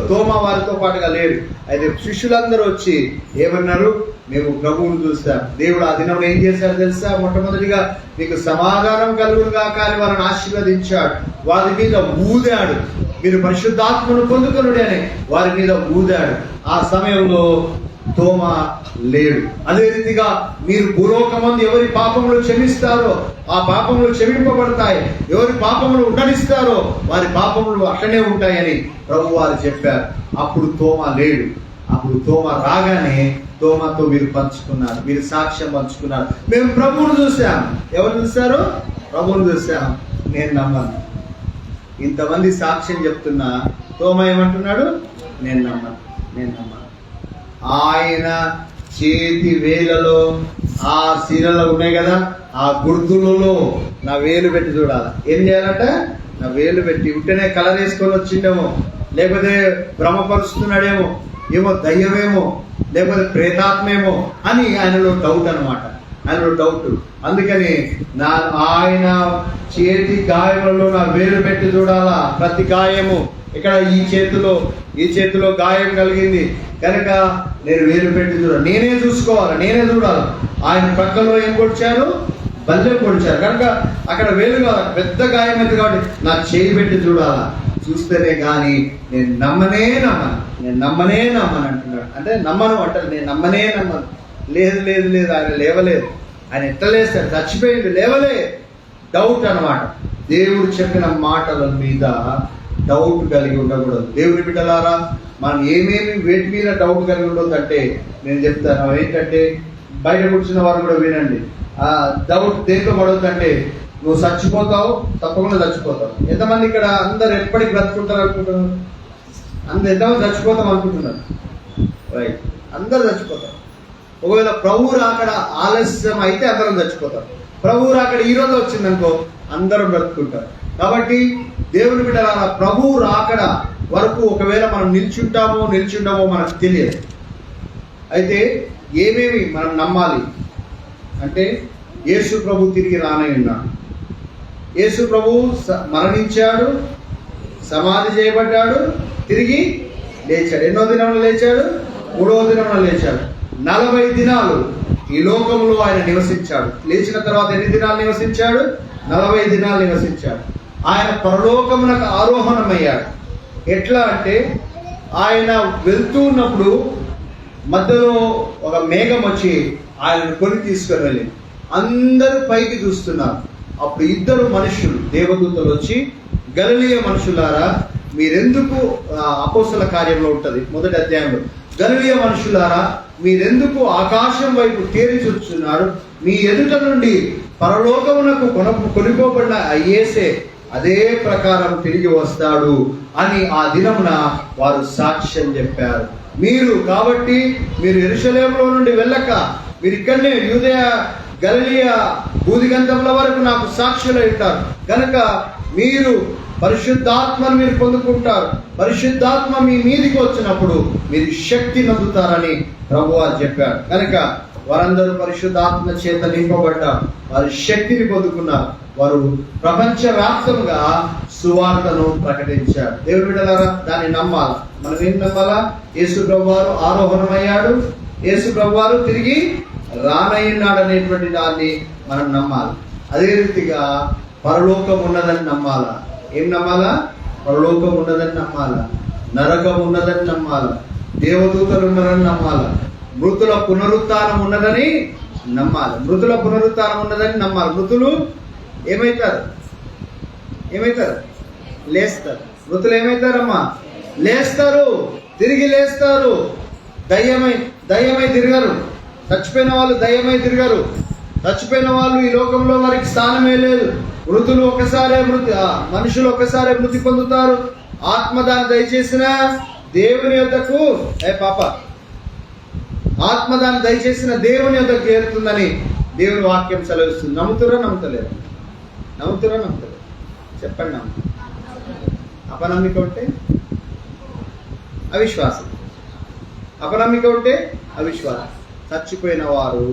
S1: తోమా వారితో పాటుగా లేడు. అయితే శిష్యులందరూ వచ్చి ఏమన్నారు? మేము ప్రభువును చూస్తాం. దేవుడు ఆ దినంలో ఏం చేశాడు తెలుసా? మొట్టమొదటిగా మీకు సమాధానం కలుగును గాక అని వారిని ఆశీర్వదించాడు. వారి మీద ఊదాడు, మీరు పరిశుద్ధాత్మను పొందుకొనుడి అని వారి మీద ఊదాడు. ఆ సమయంలో తోమా లేడు. అదే రీతిగా మీరు భూలోకమందు ఎవరి పాపములు క్షమిస్తారో ఆ పాపములు క్షమింపబడతాయి, ఎవరి పాపములు ఉండనిస్తారో వారి పాపములు అట్లనే ఉంటాయని ప్రభు వారు చెప్పారు. అప్పుడు తోమా లేడు. అప్పుడు తోమా రాగానే తోమాతో వీరు పంచుకున్నారు, వీరు సాక్ష్యం పంచుకున్నారు. మేము ప్రభువును చూసాం. ఎవరు చూశారు? ప్రభువును చూసాం, నేను నమ్మను. ఇంతమంది సాక్ష్యం చెప్తున్నా తోమా ఏమంటున్నాడు? నేను నమ్మను. ఆయన చేతి వేలలో ఆ శిరలు ఉన్నాయి కదా, ఆ గుర్తులలో నా వేలు పెట్టి చూడాలి. ఏం చేయాలంట? నా వేలు పెట్టి. ఉంటేనే కలర్ వేసుకొని వచ్చిండేమో, లేకపోతే భ్రమపరుస్తున్నాడేమో, ఏమో దయ్యమేమో, లేకపోతే ప్రేతాత్మేమో అని ఆయనలో డౌట్ అనమాట. అందుకని ఆయన చేతి గాయములలో నా వేలు పెట్టి చూడాలా. ప్రతి గాయము ఇక్కడ ఈ చేతిలో గాయం కలిగింది కనుక నేను వేలు పెట్టి నేనే చూసుకోవాలి, నేనే చూడాలి. ఆయన పక్కలో ఏం పొడిచారు? బల్లెం పొడిచారు కనుక అక్కడ వేలు కాదు, పెద్ద గాయం అయితే కాబట్టి నా చేయి పెట్టి చూడాలా, చూస్తేనే కానీ నేను నమ్మనే నమ్మను అంటున్నాడు. అంటే నమ్మను అంటారు, నేను నమ్మను. లేదు ఆయన లేవలేదు. ఆయన ఎట్లా లేస్తాడు? చచ్చిపోయింది, లేవలే. డౌట్ అన్నమాట. దేవుడు చెప్పిన మాటల మీద డౌట్ కలిగి ఉండకూడదు. దేవుని బిడ్డలారా, మనం వేటి మీద డౌట్ కలిగి ఉండదు అంటే నేను చెప్తాను ఏంటంటే, బయట కూర్చున్న వారు కూడా వినండి. ఆ డౌట్ దేంట్లో పడవద్దంటే, నువ్వు చచ్చిపోతావు, తప్పకుండా చచ్చిపోతావు. ఎంతమంది ఇక్కడ అందరు ఎప్పటికి బ్రతుకుంటారు అనుకుంటున్నారు? ఎంతమంది చచ్చిపోతాం అనుకుంటున్నారు? రైట్, అందరు చచ్చిపోతారు. ఒకవేళ ప్రభు రాకడ ఆలస్యం అయితే అందరం చచ్చిపోతారు. ప్రభు రాకడ ఈ రోజు వచ్చిందనుకో అందరం బ్రతుకుంటారు. కాబట్టి దేవుని బిడ్డలారా, ప్రభు రాకడ వరకు ఒకవేళ మనం నిల్చుంటామో మనకు తెలియదు. అయితే ఏమేమి మనం నమ్మాలి అంటే, యేసు ప్రభు తిరిగి రానయ్యున్నాడు. యేసు ప్రభు మరణించాడు, సమాధి చేయబడ్డాడు, తిరిగి లేచాడు. ఎన్నో దినంలో లేచాడు? 3వ దినంలో లేచాడు. 40 దినాలు ఈ లోకంలో ఆయన నివసించాడు. లేచిన తర్వాత ఎన్ని దినాలు నివసించాడు? 40 దినాలు నివసించాడు. ఆయన పరలోకమునకు ఆరోహణమయ్యాడు. ఎట్లా అంటే, ఆయన వెళ్తూ ఉన్నప్పుడు మధ్యలో ఒక మేఘం వచ్చి ఆయనను కొని తీసుకొని వెళ్ళి అందరూ పైకి చూస్తున్నారు. అప్పుడు 2 మనుషులు, దేవదూతలు వచ్చి, గలిలయ మనుషులారా మీరెందుకు, అపోస్తల కార్యంలో ఉంటుంది 1వ అధ్యాయంలో, గలిలయ మనుషులారా మీరెందుకు ఆకాశం వైపు తేరి చూస్తున్నారు? మీ ఎదుట నుండి పరలోకమునకు కొనుకోబడిన యేసే అదే ప్రకారం తిరిగి వస్తాడు అని ఆ దినమున వారు సాక్ష్యం చెప్పారు. కాబట్టి మీరు యెరూషలేములో నుండి వెళ్ళక, మీరు ఇక్కడనే యూదయ, గలిలయ, భూదిగంధముల వరకు నాకు సాక్షులై ఉంటారు. కనుక మీరు పరిశుద్ధాత్మను మీరు పొందుకుంటారు. పరిశుద్ధాత్మ మీ మీదికి వచ్చినప్పుడు మీరు శక్తి నందుతారని ప్రభువు చెప్పాడు. కనుక వారందరూ పరిశుద్ధాత్మ చేత నింపబడ్డారు. వారి శక్తిని పొందుకున్నారు. వారు ప్రపంచవ్యాప్తంగా సువార్తను ప్రకటించారు. దేవుని బిడ్డలారా, దాన్ని నమ్మాలి. మనం ఏం నమ్మాలా? యేసు ప్రభువారు ఆరోహణమయ్యాడు, యేసు ప్రభువారు తిరిగి రానయ్యున్నాడు అనేటువంటి దాన్ని మనం నమ్మాలి. అదే రీతిగా పరలోకం ఉన్నదని నమ్మాలా. ఏం నమ్మాలా? పరలోకం ఉన్నదని నమ్మాలా, నరకం ఉన్నదని నమ్మాలా, దేవదూతలు ఉన్నారని నమ్మాలా, మృతుల పునరుత్థానం ఉన్నదని నమ్మాలి. మృతులు ఏమవుతారు? లేస్తారు. మృతులు ఏమవుతారమ్మా? లేస్తారు, తిరిగి లేస్తారు. దయ్యమై తిరగరు. చచ్చిపోయిన వాళ్ళు దయ్యమై తిరగరు. చచ్చిపోయిన వాళ్ళు ఈ లోకంలో వారికి స్థానమే లేదు. మనుషులు ఒక్కసారే మృతి పొందుతారు. ఆత్మదాన్ని దయచేసిన దేవుని యొద్దకు ఆత్మదాన్ని దయచేసిన దేవుని యొద్దకు చేరుతుందని దేవుని వాక్యం సెలవిస్తుంది. నమ్ముతురా నమ్ముతలేరు? చెప్పండి. అపనమ్మిక ఉంటే అవిశ్వాసం. చచ్చిపోయిన వారు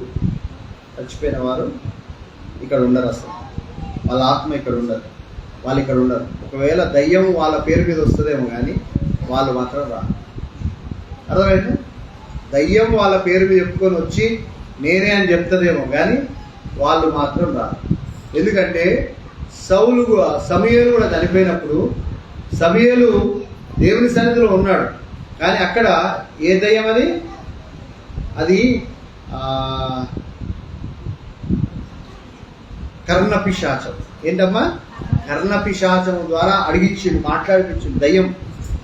S1: ఇక్కడ ఉండరు. అసలు వాళ్ళ ఆత్మ ఇక్కడ ఉండరు. వాళ్ళు ఇక్కడ ఉండరు. ఒకవేళ దయ్యం వాళ్ళ పేరు మీద వస్తుందేమో కానీ వాళ్ళు మాత్రం రా. అర్థమైందా? దయ్యం వాళ్ళ పేరు మీద చెప్పుకొని వచ్చి నేనే అని చెప్తుందేమో కానీ వాళ్ళు మాత్రం రారు. ఎందుకంటే సమూయేలు కూడా చనిపోయినప్పుడు సమూయేలు దేవుని సన్నిధిలో ఉన్నాడు. కానీ అక్కడ ఏ దయ్యం అది కర్ణపిశాచం. ఏంటమ్మా? కర్ణపిశాచం ద్వారా అడిగించింది, మాట్లాడిపించింది.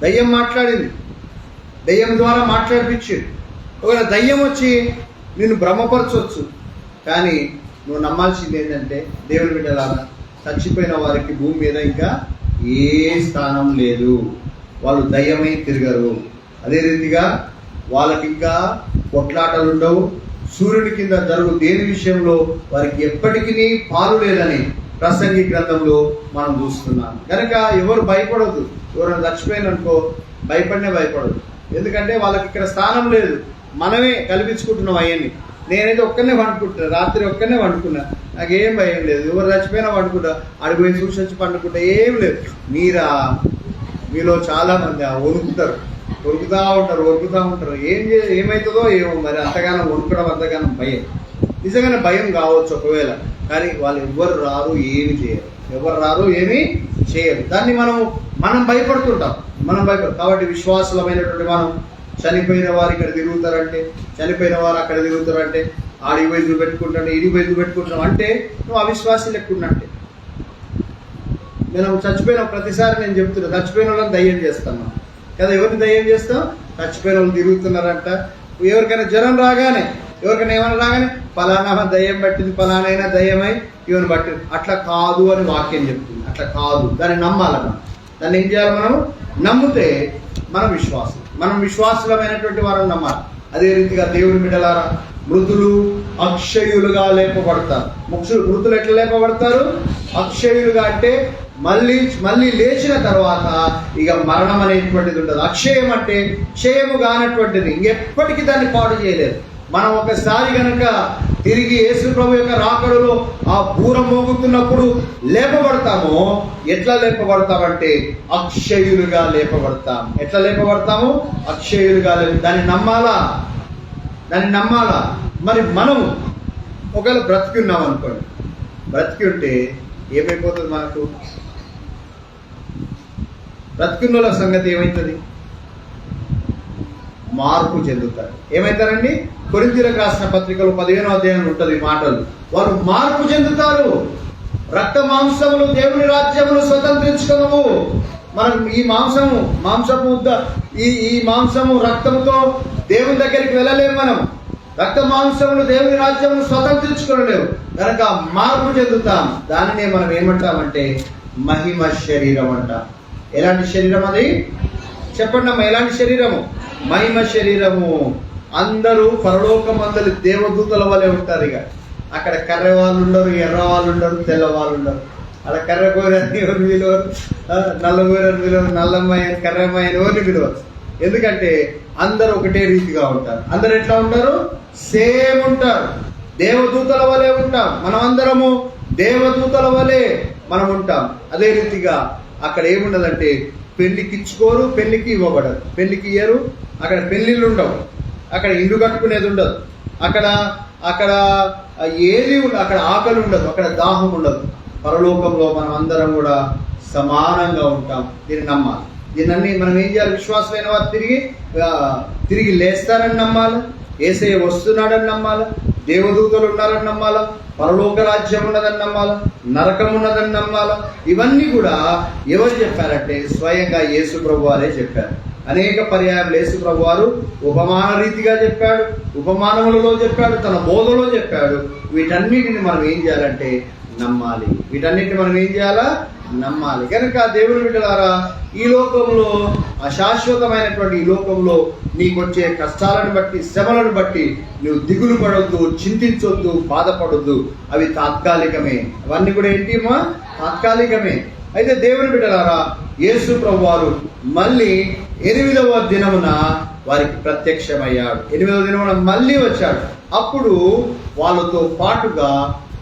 S1: దయ్యం మాట్లాడింది. దయ్యం ద్వారా మాట్లాడిపించింది. ఒకవేళ దయ్యం వచ్చి నిన్ను భ్రమపరచవచ్చు, కానీ నువ్వు నమ్మాల్సింది ఏంటంటే, దేవుని బిడ్డలారా, చచ్చిపోయిన వారికి భూమి మీద ఇంకా ఏ స్థానం లేదు. వాళ్ళు దయ్యమై తిరగరు. అదే రీతిగా వాళ్ళకి ఇంకా కొట్లాటలు ఉండవు. సూర్యుని కింద జరుగు దేని విషయంలో వారికి ఎప్పటికీ పాలు లేదని ప్రసంగి గ్రంథంలో మనం చూస్తున్నాం. కనుక ఎవరు భయపడదు. ఎవరైనా చచ్చిపోయిననుకో భయపడదు. ఎందుకంటే వాళ్ళకి ఇక్కడ స్థానం లేదు. మనమే కల్పించుకుంటున్నాం అవన్నీ. నేనైతే ఒక్కనే వండుకుంటున్నా, రాత్రి ఒక్కనే వండుకున్నా, నాకేం భయం లేదు. ఎవరు చచ్చిపోయినా వండుకుంటా, అడిగిపోయి చూసి వచ్చి పండుకుంటా, ఏం లేదు. మీరా మీలో చాలా మంది వణుకుతూ ఉంటారు. ఏమవుతుందో ఏమో మరి, అంతగానం వణుకడం, అంతగానం భయం. నిజంగానే భయం కావచ్చు ఒకవేళ, కానీ వాళ్ళు ఎవరు రారు, ఏమీ చేయరు. దాన్ని మనం భయపడుతుంటాం. కాబట్టి విశ్వాసులమైనటువంటి మనం చనిపోయిన వారు ఇక్కడ తిరుగుతారంటే, చనిపోయిన వారు అక్కడ తిరుగుతారంటే, ఆడికి పోయి చూపెట్టుకుంటాను, ఇడికి పోయి చూపెట్టుకుంటాం అంటే నువ్వు అవిశ్వాసి లెక్కున్నట్టే. నేను చచ్చిపోయిన ప్రతిసారి నేను చెప్తున్నా, చచ్చిపోయిన వాళ్ళని దయ్యం చేస్తాను కదా. ఎవరిని దయ్యం చేస్తాం? చచ్చిపోయిన వాళ్ళు తిరుగుతున్నారంట. ఎవరికైనా జ్వరం రాగానే, ఎవరికైనా ఏమైనా రాగానే ఫలానా దయ్యం పట్టింది, ఫలానైనా దయ్యమై ఇవన్నీ పట్టింది. అట్లా కాదు అని వాక్యం చెప్తుంది. అట్లా కాదు, దాన్ని నమ్మాలన్నా. దాన్ని ఏం చేయాలి? మనం నమ్మితే మనం విశ్వాసులమైనటువంటి వారిని నమ్మాలి. అదే రీతిగా దేవుని బిడ్డలారా, మృతులు అక్షయులుగా లేపబడతారు. మృతులు ఎట్లా లేపబడతారు? అక్షయులుగా అంటే మళ్ళీ లేచిన తర్వాత ఇక మరణం అనేటువంటిది ఉండదు. అక్షయం అంటే క్షయము కానటువంటిది, ఇంకెప్పటికీ దాన్ని పాడు చేయలేదు. మనం ఒకసారి కనుక తిరిగి యేసు ప్రభు యొక్క రాకడలో ఆ బూర మోగుతున్నప్పుడు లేపబడతామో, ఎట్లా లేపబడతామంటే అక్షయులుగా లేపబడతాం. ఎట్లా లేపబడతాము? అక్షయులుగా దాన్ని నమ్మాలా. మరి మనం ఒకవేళ బ్రతికి ఉన్నాం అనుకోండి, బ్రతికి ఉంటే ఏమైపోతుంది? మనకు బ్రతికున్న సంగతి ఏమవుతుంది? మార్పు చెందుతారు. ఏమవుతారండి? కొరింథీయులకు రాసిన పత్రికలు 15వ అధ్యాయం ఉంటుంది మాటలు. వారు మార్పు చెందుతారు. రక్త మాంసములు దేవుని రాజ్యమును స్వతంత్రించుకునవు. మనం ఈ మాంసము రక్తముతో దేవుని దగ్గరికి వెళ్ళలేము. మనం రక్త మాంసములు దేవుని రాజ్యమును స్వతంత్రించుకోలేవు కనుక మార్పు చెందుతాం. దానినే మనం ఏమంటామంటే మహిమ శరీరం అంటాం. ఎలాంటి శరీరం అది? చెప్పండి అమ్మా, ఎలాంటి శరీరము? మహిమ శరీరము. అందరూ పరలోకమందలి దేవదూతల వలె ఉంటారు. ఇక అక్కడ కర్ర వాళ్ళు ఉండరు, ఎర్ర వాళ్ళు ఉండరు, తెల్ల వాళ్ళు ఉండరు. అలా కర్ర కోరని ఎవరు విలువరు, నల్ల కోరని విలువరు, నల్లమ్మాయి కర్రమ్మాయి ఎవరిని విలువరు. ఎందుకంటే అందరూ ఒకటే రీతిగా ఉంటారు. అందరు ఎట్లా ఉంటారు? సేమ్ ఉంటారు. దేవదూతల వలె ఉంటాం. మనమందరము దేవదూతల వలె మనం ఉంటాం. అదే రీతిగా అక్కడ ఏముండదంటే పెళ్లికి ఇచ్చుకోరు, పెళ్లికి ఇవ్వబడరు, పెళ్లికి ఇయ్యరు. అక్కడ పెళ్లిళ్ళు ఉండవు, అక్కడ ఇల్లు కట్టుకునేది ఉండదు, అక్కడ ఏది ఉండదు, అక్కడ ఆకలి ఉండదు, అక్కడ దాహం ఉండదు. పరలోకంలో మనం అందరం కూడా సమానంగా ఉంటాం. దీన్ని నమ్మాలి. దీన్ని మనం ఏం చేయాలి? విశ్వాసమైన వారు తిరిగి లేస్తారని నమ్మాలి, యేసయ్య వస్తున్నాడని నమ్మాలి, దేవదూతలు ఉన్నారని నమ్మాలా, పరలోక రాజ్యం ఉన్నదని నమ్మాలా, నరకం ఉన్నదని నమ్మాలా. ఇవన్నీ కూడా ఎవరు చెప్పారంటే స్వయంగా యేసు ప్రభు వారే చెప్పారు. అనేక పర్యాయాలు యేసు ప్రభు వారు ఉపమాన రీతిగా చెప్పాడు, ఉపమానములలో చెప్పాడు, తన బోధలో చెప్పాడు. వీటన్నిటిని మనం ఏం చేయాలంటే నమ్మాలి. వీటన్నిటిని మనం ఏం చేయాలా? నమ్మాలి. కనుక దేవుని బిడ్డలారా, ఈ లోకంలో అశాశ్వతమైనటువంటి ఈ లోకంలో నీకు వచ్చే కష్టాలను బట్టి, శ్రమలను బట్టి నువ్వు దిగులు పడొద్దు, చింతించొద్దు, బాధపడొద్దు. అవి తాత్కాలికమే. అవన్నీ కూడా ఏంటిమా? తాత్కాలికమే. అయితే దేవుని బిడ్డలారా, యేసు ప్రభు వారు మళ్ళీ 8వ దినమున వారికి ప్రత్యక్షమయ్యాడు. 8వ దినమున మళ్ళీ వచ్చాడు. అప్పుడు వాళ్ళతో పాటుగా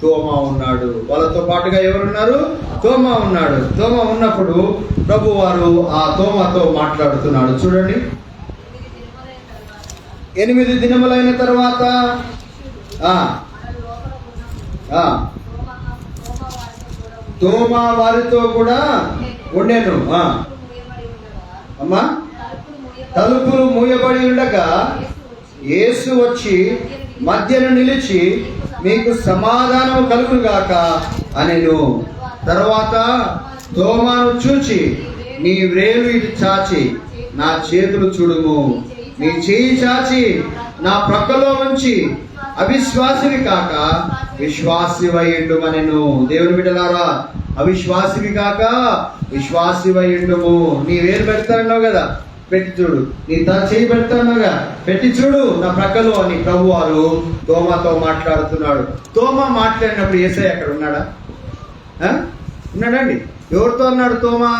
S1: తోమా ఉన్నాడు. వాళ్ళతో పాటుగా ఎవరున్నారు? తోమా ఉన్నాడు. తోమా ఉన్నప్పుడు ప్రభు వారు ఆ తోమాతో మాట్లాడుతున్నాడు. చూడండి, 8 దినములైన తర్వాత తోమా వారితో కూడా ఉండెను. అమ్మా, తలుపులు మూయబడి ఉండగా యేసు వచ్చి మధ్యను నిలిచి మీకు సమాధానం కలుగుగాక అనెను. తర్వాత తోమాను చూచి, నీ వ్రేలు ఇటు చాచి నా చేతులు చూడుము, నీ చేయి చాచి నా ప్రక్కలో ఉంచి అవిశ్వాసివి కాక విశ్వాసివై ఉండుమనెను. దేవుని బిడ్డలారా, అవిశ్వాసివి కాక విశ్వాసివై ఉండుము. నీ వేలు పెడతానన్నావు కదా, పెట్టి చూడు. నీ చేయి పెడతానగా, పెట్టి చూడు నా ప్రక్కలో అని ప్రభు వారు తోమాతో మాట్లాడుతున్నాడు. తోమా మాట్లాడినప్పుడు యేసయ్య అక్కడ ఉన్నాడా? ఉన్నాడండి. ఎవరితో అన్నాడు? తోమా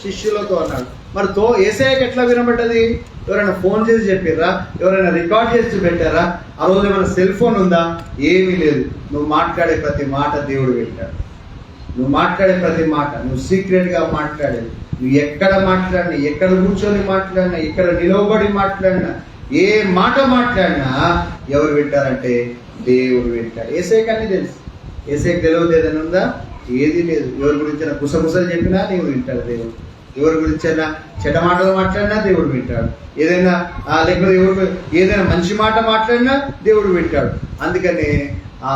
S1: శిష్యులతో అన్నాడు. మరి యేసయ్యకి ఎట్లా వినబడ్డది? ఎవరైనా ఫోన్ చేసి చెప్పారా? ఎవరైనా రికార్డ్ చేసి పెట్టారా? ఆ రోజు ఏమైనా సెల్ ఫోన్ ఉందా? ఏమీ లేదు. నువ్వు మాట్లాడే ప్రతి మాట దేవుడు వింటాడు. నువ్వు మాట్లాడే ప్రతి మాట నువ్వు సీక్రెట్గా మాట్లాడేది నువ్వు ఎక్కడ మాట్లాడినా, ఎక్కడ కూర్చొని మాట్లాడినా, ఎక్కడ నిలవబడి మాట్లాడినా, ఏ మాట మాట్లాడినా ఎవరు వింటారంటే దేవుడు వింటాడు. ఏసైకి అన్ని తెలుసు. ఏసైకి తెలియదు ఏదైనా ఉందా? ఏది లేదు. ఎవరి గురించి గుసగుసలు చెప్పినా దేవుడు వింటాడు. దేవుడు ఎవరి గురించి అయినా చెడ్డ మాటలు మాట్లాడినా దేవుడు వింటాడు. ఏదైనా లేకపోతే ఏదైనా మంచి మాట మాట్లాడినా దేవుడు వింటాడు. అందుకని ఆ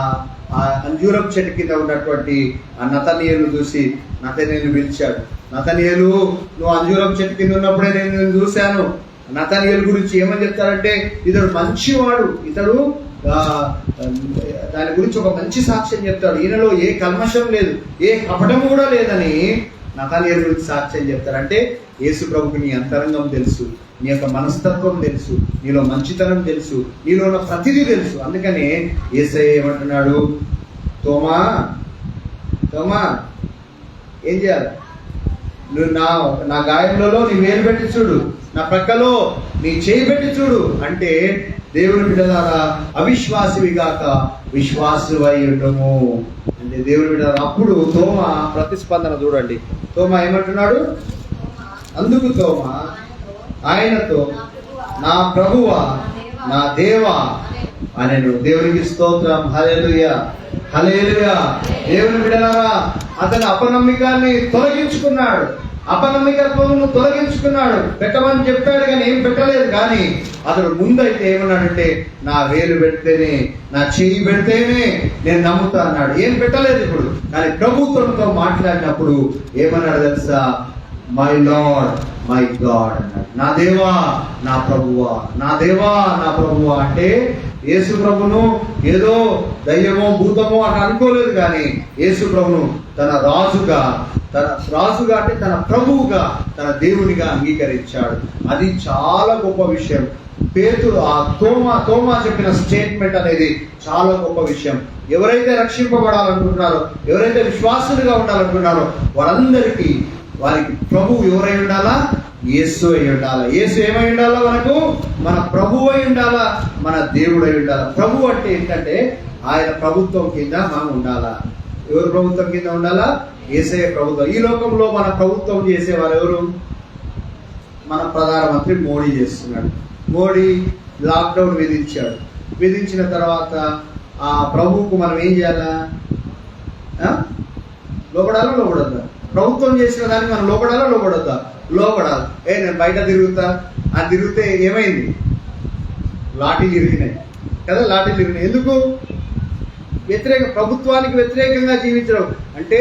S1: అంజూరపు చెట్టు కింద ఉన్నటువంటి ఆ నతనీయులు చూసి నతనీయులు పిలిచాడు. నతనీయులు, నువ్వు అంజూరపు చెట్టు కింద ఉన్నప్పుడే నేను చూశాను. నతనీయుల గురించి ఏమని చెప్తారంటే, ఇతడు మంచివాడు, ఇతడు దాని గురించి ఒక మంచి సాక్ష్యం చెప్తాడు, ఈయనలో ఏ కల్మషం లేదు, ఏ కపటము కూడా లేదని నతనీయుల గురించి సాక్ష్యం చెప్తారు. అంటే యేసు ప్రభుకు నీ అంతరంగం తెలుసు, నీ యొక్క మనస్తత్వం తెలుసు, నీలో మంచితనం తెలుసు, నీలో ఉన్న ప్రతిదీ తెలుసు. అందుకనే యేసయ్య ఏమంటున్నాడు, తోమా తోమా ఏం చేయాలి? నువ్వు నా గాయంలో నీ వేలు పెట్టి చూడు, నా ప్రక్కలో నీ చేయి పెట్టి చూడు అంటే, దేవుని బిడ్డలారా అవిశ్వాసివిగాక విశ్వాసువై ఉండము అంటే దేవుని బిడ్డలారా. అప్పుడు తోమ ప్రతిస్పందన చూడండి. తోమ ఏమంటున్నాడు? అందుకు తోమ ఆయనతో, నా ప్రభువా నా దేవా అనెను. దేవునికి స్తోత్రం. హల్లెలూయా, హల్లెలూయా. దేవుని బిడ్డలారా, అతని అపనమ్మికాన్ని తొలగించుకున్నాడు, అపనమ్మికత్వమును తొలగించుకున్నాడు. పెట్టమని చెప్పాడు కానీ ఏం పెట్టలేదు. కానీ అతడు ముందైతే ఏమన్నాడంటే, నా వేలు పెడితేనే, నా చెయ్యి పెడితేనే నేను నమ్ముతా అన్నాడు. ఏం పెట్టలేదు ఇప్పుడు. కానీ ప్రభుత్వంతో మాట్లాడినప్పుడు ఏమన్నాడు తెలుసా? మై లార్డ్ మై గాడ్ అన్నాడు. నా దేవా నా ప్రభువా, నా దేవా నా ప్రభువా అంటే యేసు ప్రభును ఏదో దయ్యమో భూతమో అని అనుకోలేదు. కానీ యేసు ప్రభును తన రాజుగా అంటే తన ప్రభువుగా, తన దేవునిగా అంగీకరించాడు. అది చాలా గొప్ప విషయం. పేతురు ఆ తోమా చెప్పిన స్టేట్మెంట్ అనేది చాలా గొప్ప విషయం. ఎవరైతే రక్షింపబడాలనుకుంటున్నారో, ఎవరైతే విశ్వాసులుగా ఉండాలనుకుంటున్నారో వారికి ప్రభువు ఎవరై ఉండాలా? యేసు అయి ఉండాలా. యేసు ఏమై ఉండాలా? మనకు మన ప్రభువు అయి ఉండాలా, మన దేవుడు అయి ఉండాలా. ప్రభు అంటే ఏంటంటే ఆయన ప్రభుత్వం కింద మనం ఉండాలా. ఎవరు ప్రభుత్వం కింద ఉండాలా? యేసయ్య ప్రభుత్వం. ఈ లోకంలో మన ప్రభుత్వం చేసేవారు ఎవరు? మన ప్రధానమంత్రి మోడీ చేస్తున్నాడు. మోడీ లాక్డౌన్ విధించాడు. విధించిన తర్వాత ఆ ప్రభువుకు మనం ఏం చేయాలా? లోపడాలా? ప్రభుత్వం చేసిన దానికి మనం లోపడొద్దా? లోపడాలి. నేను బయట తిరుగుతా అని తిరిగితే ఏమైంది? లాఠీలు ఇరిగినాయి కదా, లాఠీలు ఇరిగినాయి. ఎందుకు? ప్రభుత్వానికి వ్యతిరేకంగా జీవించడం అంటే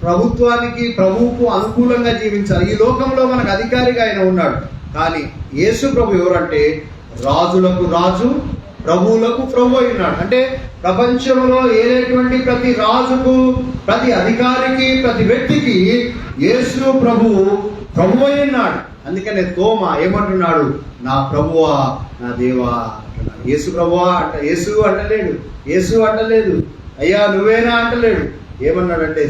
S1: ప్రభువుకు అనుకూలంగా జీవించాలి. ఈ లోకంలో మనకు అధికారిగా ఆయన ఉన్నాడు. కానీ యేసు ప్రభు ఎవరంటే రాజులకు రాజు, ప్రభువులకు ప్రభు అయి ఉన్నాడు. అంటే ప్రపంచంలో ఏదైనటువంటి ప్రతి రాజుకు, ప్రతి అధికారికి, ప్రతి వ్యక్తికి యేసు ప్రభువు అయి ఉన్నాడు. అందుకనే తోమ ఏమంటున్నాడు? నా ప్రభువా నా దేవా అంటున్నాడు. యేసు ప్రభువా అంట. యేసు అంటలేదు. అయ్యా నువ్వేనా అంటలేడు. ఏమన్నాడంటే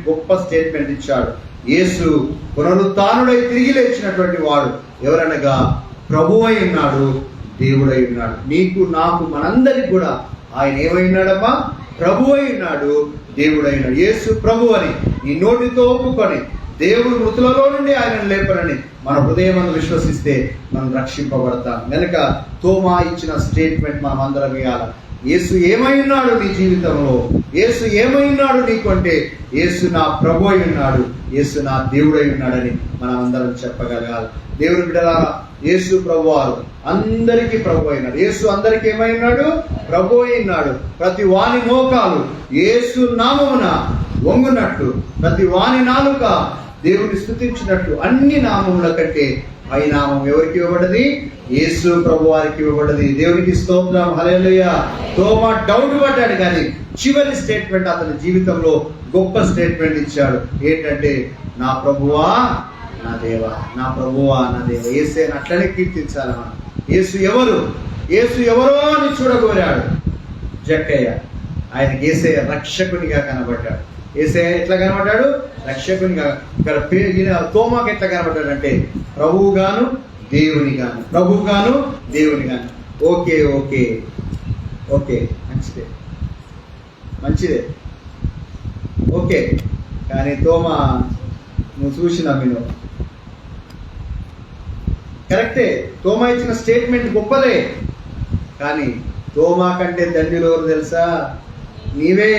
S1: గొప్ప స్టేట్మెంట్ ఇచ్చాడు. యేసు పునరుత్థానుడై తిరిగి లేచినటువంటి వాడు ఎవరనగా ప్రభు అయి ఉన్నాడు, దేవుడై ఉన్నాడు. నీకు నాకు మనందరికి కూడా ఆయన ఏమై ఉన్నాడమ్మా? ప్రభు అయి ఉన్నాడు, దేవుడై ఉన్నాడు. యేసు ప్రభు అని నీ నోటితో ఒప్పుకొని దేవుడు మృతులలో నుండి ఆయనను లేపనని మన హృదయమందు విశ్వసిస్తే మనం రక్షింపబడతాం. కనుక తోమా ఇచ్చిన స్టేట్మెంట్ మనం అందరం ఇవ్వాలి. యేసు ఏమై ఉన్నాడు నీ జీవితంలో? యేసు ఏమై ఉన్నాడు నీకు అంటే, యేసు నా ప్రభు అయి ఉన్నాడు, యేసు నా దేవుడై ఉన్నాడని మనం అందరం చెప్పగలగాలి. దేవుని బిడ్డలారా, యేసు ప్రభువారు అందరికీ ప్రభు అయినాడు. యేసు అందరికీ ఏమై ఉన్నాడు? ప్రభు అయి ఉన్నాడు. ప్రతి వాని మోకాలు యేసు నామమున వంగునట్లు, ప్రతి వాని నాలుక దేవుని స్తుతించినట్లు అన్ని నామముల కంటే పై నామం ఎవరికి ఇవ్వబడ్డది? యేసు ప్రభు వారికి ఇవ్వబడ్డది. దేవునికి స్తోత్రం. హల్లెలూయా. తోమా డౌట్ పడ్డాడు కానీ చివరి స్టేట్మెంట్ అతని జీవితంలో గొప్ప స్టేట్మెంట్ ఇచ్చాడు. ఏంటంటే, నా ప్రభువా నా దేవా, నా ప్రభువా నా దేవా. యేసుని అట్లనే కీర్తించాలి మనం. యేసు ఎవరో అని చూడగోరాడు జక్కయ్య. ఆయనకి యేసయ్య రక్షకునిగా కనబడ్డాడు. యేసయ్య ఎట్లా కనబడ్డాడు? రక్షకునిగా. ఇక్కడ తోమాకు ఎట్లా కనబడ్డాడు అంటే ప్రభువుగాను దేవునిగాను, ప్రభువుగాను దేవునిగాను. ఓకే ఓకే ఓకే మంచిదే ఓకే. కానీ తోమా నువ్వు చూసి నమ్మినవు. కరెక్టే, తోమా ఇచ్చిన స్టేట్మెంట్ గొప్పదే. కానీ తోమా కంటే ధన్యులు ఎవరు తెలుసా? నీవే.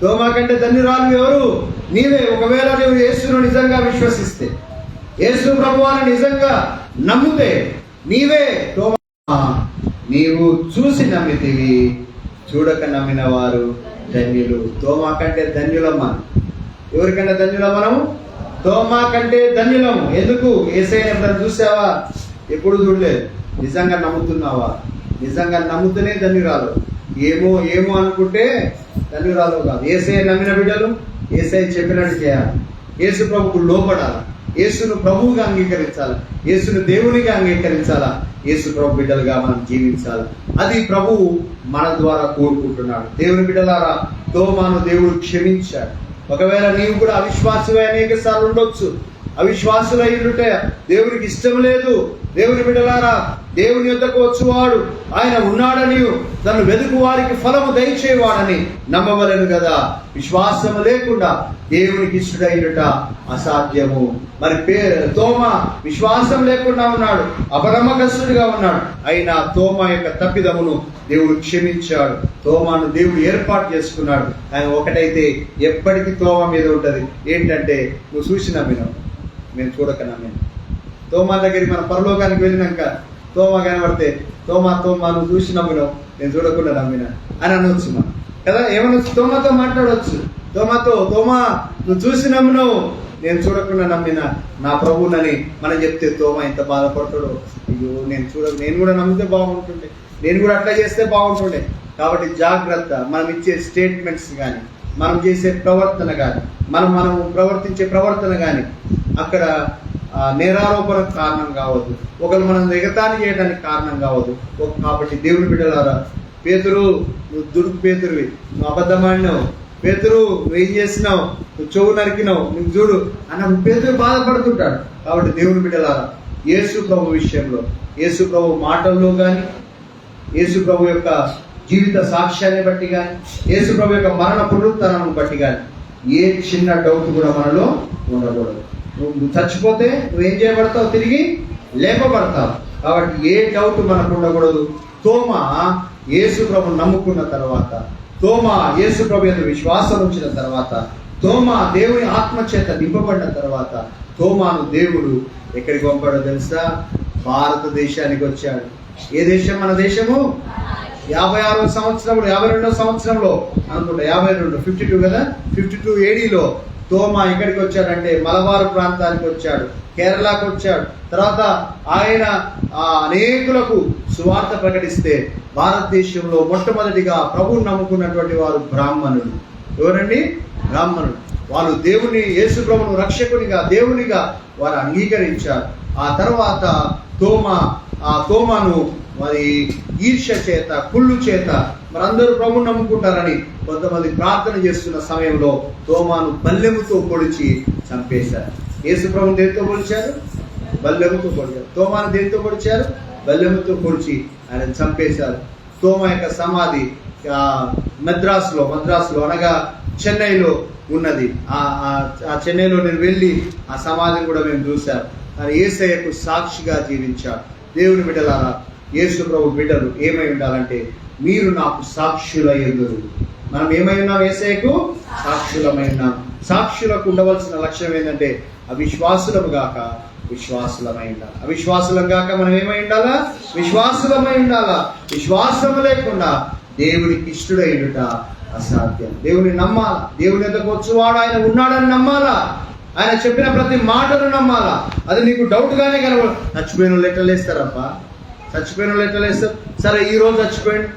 S1: తోమా కంటే ధన్యురాలు ఎవరు? నీవే. ఒకవేళ నువ్వు యేసును నిజంగా విశ్వసిస్తే, యేసు ప్రభువాన్ని నిజంగా నమ్మితే, నీవే తోమా. నీవు చూసి నమ్మితివి, చూడక నమ్మిన వారు ధన్యులు. తోమా కంటే ధన్యులమ్మా. ఎవరికంటే ధన్యులం మనము? తోమా కంటే ధన్యులము. ఎందుకు? యేసయ్యని ఎప్పుడైనా చూసావా? ఎప్పుడు చూడలేదు. నిజంగా నమ్ముతున్నావా? నిజంగా నమ్ముతూనే ధన్యురాలు. ఏమో ఏమో అనుకుంటే ధన్యురాలు కాదు. యేసయ్య నమ్మిన బిడ్డలు యేసయ్య చెప్పినట్టు చేయాలి. యేసు ప్రభుకు లోపడాలి. యేసును ప్రభువుగా అంగీకరించాలి. యేసును దేవునిగా అంగీకరించాలా. యేసు ప్రభు బిడ్డలుగా మనం జీవించాలి. అది ప్రభువు మన ద్వారా కోరుకుంటున్నాడు. దేవుని బిడ్డలారా, తోమాను దేవుడు క్షమించాడు. ఒకవేళ నీవు కూడా అవిశ్వాసమే అనేక సార్లు ఉండొచ్చు. అవిశ్వాసులై ఉంటే దేవునికి ఇష్టం లేదు. దేవుని బిడ్డలారా, దేవుని యొద్దకు వచ్చువాడు ఆయన ఉన్నాడని, తను వెతుకు వారికి ఫలము దయచేవాడని నమ్మవలెను కదా. విశ్వాసము లేకుండా దేవునికి ఇష్టడైనట అసాధ్యము. మరి తోమా విశ్వాసం లేకుండా ఉన్నాడు, అపనమ్మకస్తుడిగా ఉన్నాడు. అయినా తోమా యొక్క తప్పిదమును దేవుడు క్షమించాడు. తోమాను దేవుడు ఏర్పాటు చేసుకున్నాడు. ఆయన ఒకటైతే ఎప్పటికీ తోమా మీద ఉంటది. ఏంటంటే, నువ్వు చూసి నమ్మినావు, మేము చూడక నమ్మినాం. తోమా దగ్గరికి మన పరలోకానికి వెళ్ళినాక తోమా కనబడితే, తోమా నువ్వు చూసి నమ్మినావు, నేను చూడకుండా నమ్మినా అని అనవచ్చు మనం కదా. ఏమనొచ్చు? తోమాతో మాట్లాడవచ్చు. తోమా నువ్వు చూసి నమ్మినావు, నేను చూడకుండా నమ్మినా నా ప్రభువునని మనం చెప్తే తోమా ఎంత బాధపడతాడో. అయ్యో, నేను కూడా నమ్మితే బాగుంటుండే, నేను కూడా అట్లా చేస్తే బాగుంటుండే. కాబట్టి జాగ్రత్త. మనం ఇచ్చే స్టేట్మెంట్స్ కానీ, మనం చేసే ప్రవర్తన కానీ, మనం ప్రవర్తించే ప్రవర్తన కానీ అక్కడ నేరారోపణకు కారణం కావద్దు. ఒకరు మనం ఎగతాళి చేయడానికి కారణం కావద్దు. కాబట్టి దేవుని బిడ్డలారా, పేతురు నువ్వు దుడుకు పేతురువి, నువ్వు అబద్ధమాడినావు, పేతురు నువ్వేం చేసినావు, నువ్వు చెవు నరికినావు, నువ్వు చూడు అన్న పేతురు బాధపడుతుంటాడు. కాబట్టి దేవుని బిడ్డలారా, యేసు ప్రభు విషయంలో, యేసు ప్రభు మాటల్లో కానీ, యేసు ప్రభు యొక్క జీవిత సాక్ష్యాన్ని బట్టి కానీ, యేసు ప్రభు యొక్క మరణ పునరుత్థానాన్ని బట్టి కానీ ఏ చిన్న డౌట్ కూడా మనలో ఉండకూడదు. నువ్వు చచ్చిపోతే నువ్వేం చేయబడతావు? తిరిగి లేపబడతావు. కాబట్టి ఏ డౌట్ మనకు ఉండకూడదు. తోమా యేసు ప్రభు నమ్ముకున్న తర్వాత, తోమా యేసు ప్రభు యొక్క విశ్వాసం ఉంచిన తర్వాత, తోమా దేవుని ఆత్మచేత నింపబడిన తర్వాత, తోమాను దేవుడు ఎక్కడికి పంపాడో తెలుసా? భారతదేశానికి వచ్చాడు. ఏ దేశం? మన దేశము 56వ సంవత్సరంలో, 52వ సంవత్సరంలో అనుకుంటా, 52 కదా, 52 ADలో తోమా ఎక్కడికి వచ్చాడంటే మలబార్ ప్రాంతానికి వచ్చాడు, కేరళకు వచ్చాడు. తర్వాత ఆయన అనేకులకు సువార్త ప్రకటిస్తే భారతదేశంలో మొట్టమొదటిగా ప్రభువుని నమ్ముకున్నటువంటి వారు బ్రాహ్మణులు. ఎవరండి? బ్రాహ్మణులు. వాళ్ళు దేవుని, యేసు ప్రభువును రక్షకునిగా, దేవునిగా వారు అంగీకరించారు. ఆ తర్వాత తోమాను మరి ఈర్ష్య చేత, కుళ్ళు చేత మరి అందరూ ప్రభువుని నమ్ముకుంటారని కొంతమంది ప్రార్థన చేస్తున్న సమయంలో తోమాను బల్లెముతో పొడిచి చంపేశారు. యేసు ప్రభువుని దేనితో పొడిచారు? బల్లెముతో పొడిచారు. తోమాను దేనితో పొడిచారు? బల్లెముతో పొడిచి ఆయన చంపేశారు. తోమా యొక్క సమాధి మద్రాసులో అనగా చెన్నైలో ఉన్నది. ఆ చెన్నైలో నేను వెళ్ళి ఆ సమాధిని కూడా మేము చూశాను. ఆయన యేసయ్యకు సాక్షిగా జీవించాడు. దేవుని బిడ్డలారా, యేసు ప్రభు బిడ్డలు ఏమై ఉండాలంటే, మీరు నాకు సాక్షులయ్యుందురు. మనం ఏమై ఉన్నాం? యేసయ్యకు సాక్షులమై ఉన్నాం. సాక్షులకు ఉండవలసిన లక్ష్యం ఏంటంటే, అవిశ్వాసులము గాక విశ్వాసులమై ఉండాలి. అవిశ్వాసులం గాక మనం ఏమై ఉండాలా? విశ్వాసులమై ఉండాలా. విశ్వాసము లేకుండా దేవునికి ఇష్టడైనట అసాధ్యం. దేవుని నమ్మాలా. దేవుని ఎద్దకు వచ్చువాడు ఆయన ఉన్నాడని నమ్మాలా. ఆయన చెప్పిన ప్రతి మాటను నమ్మాలా. అది నీకు డౌట్ గానే కనబడు. చచ్చిపోయిన లెక్కలు వేస్తారప్ప, చచ్చిపోయిన లెక్కలు వేస్తారు. సరే, ఈ రోజు చచ్చిపోయింది,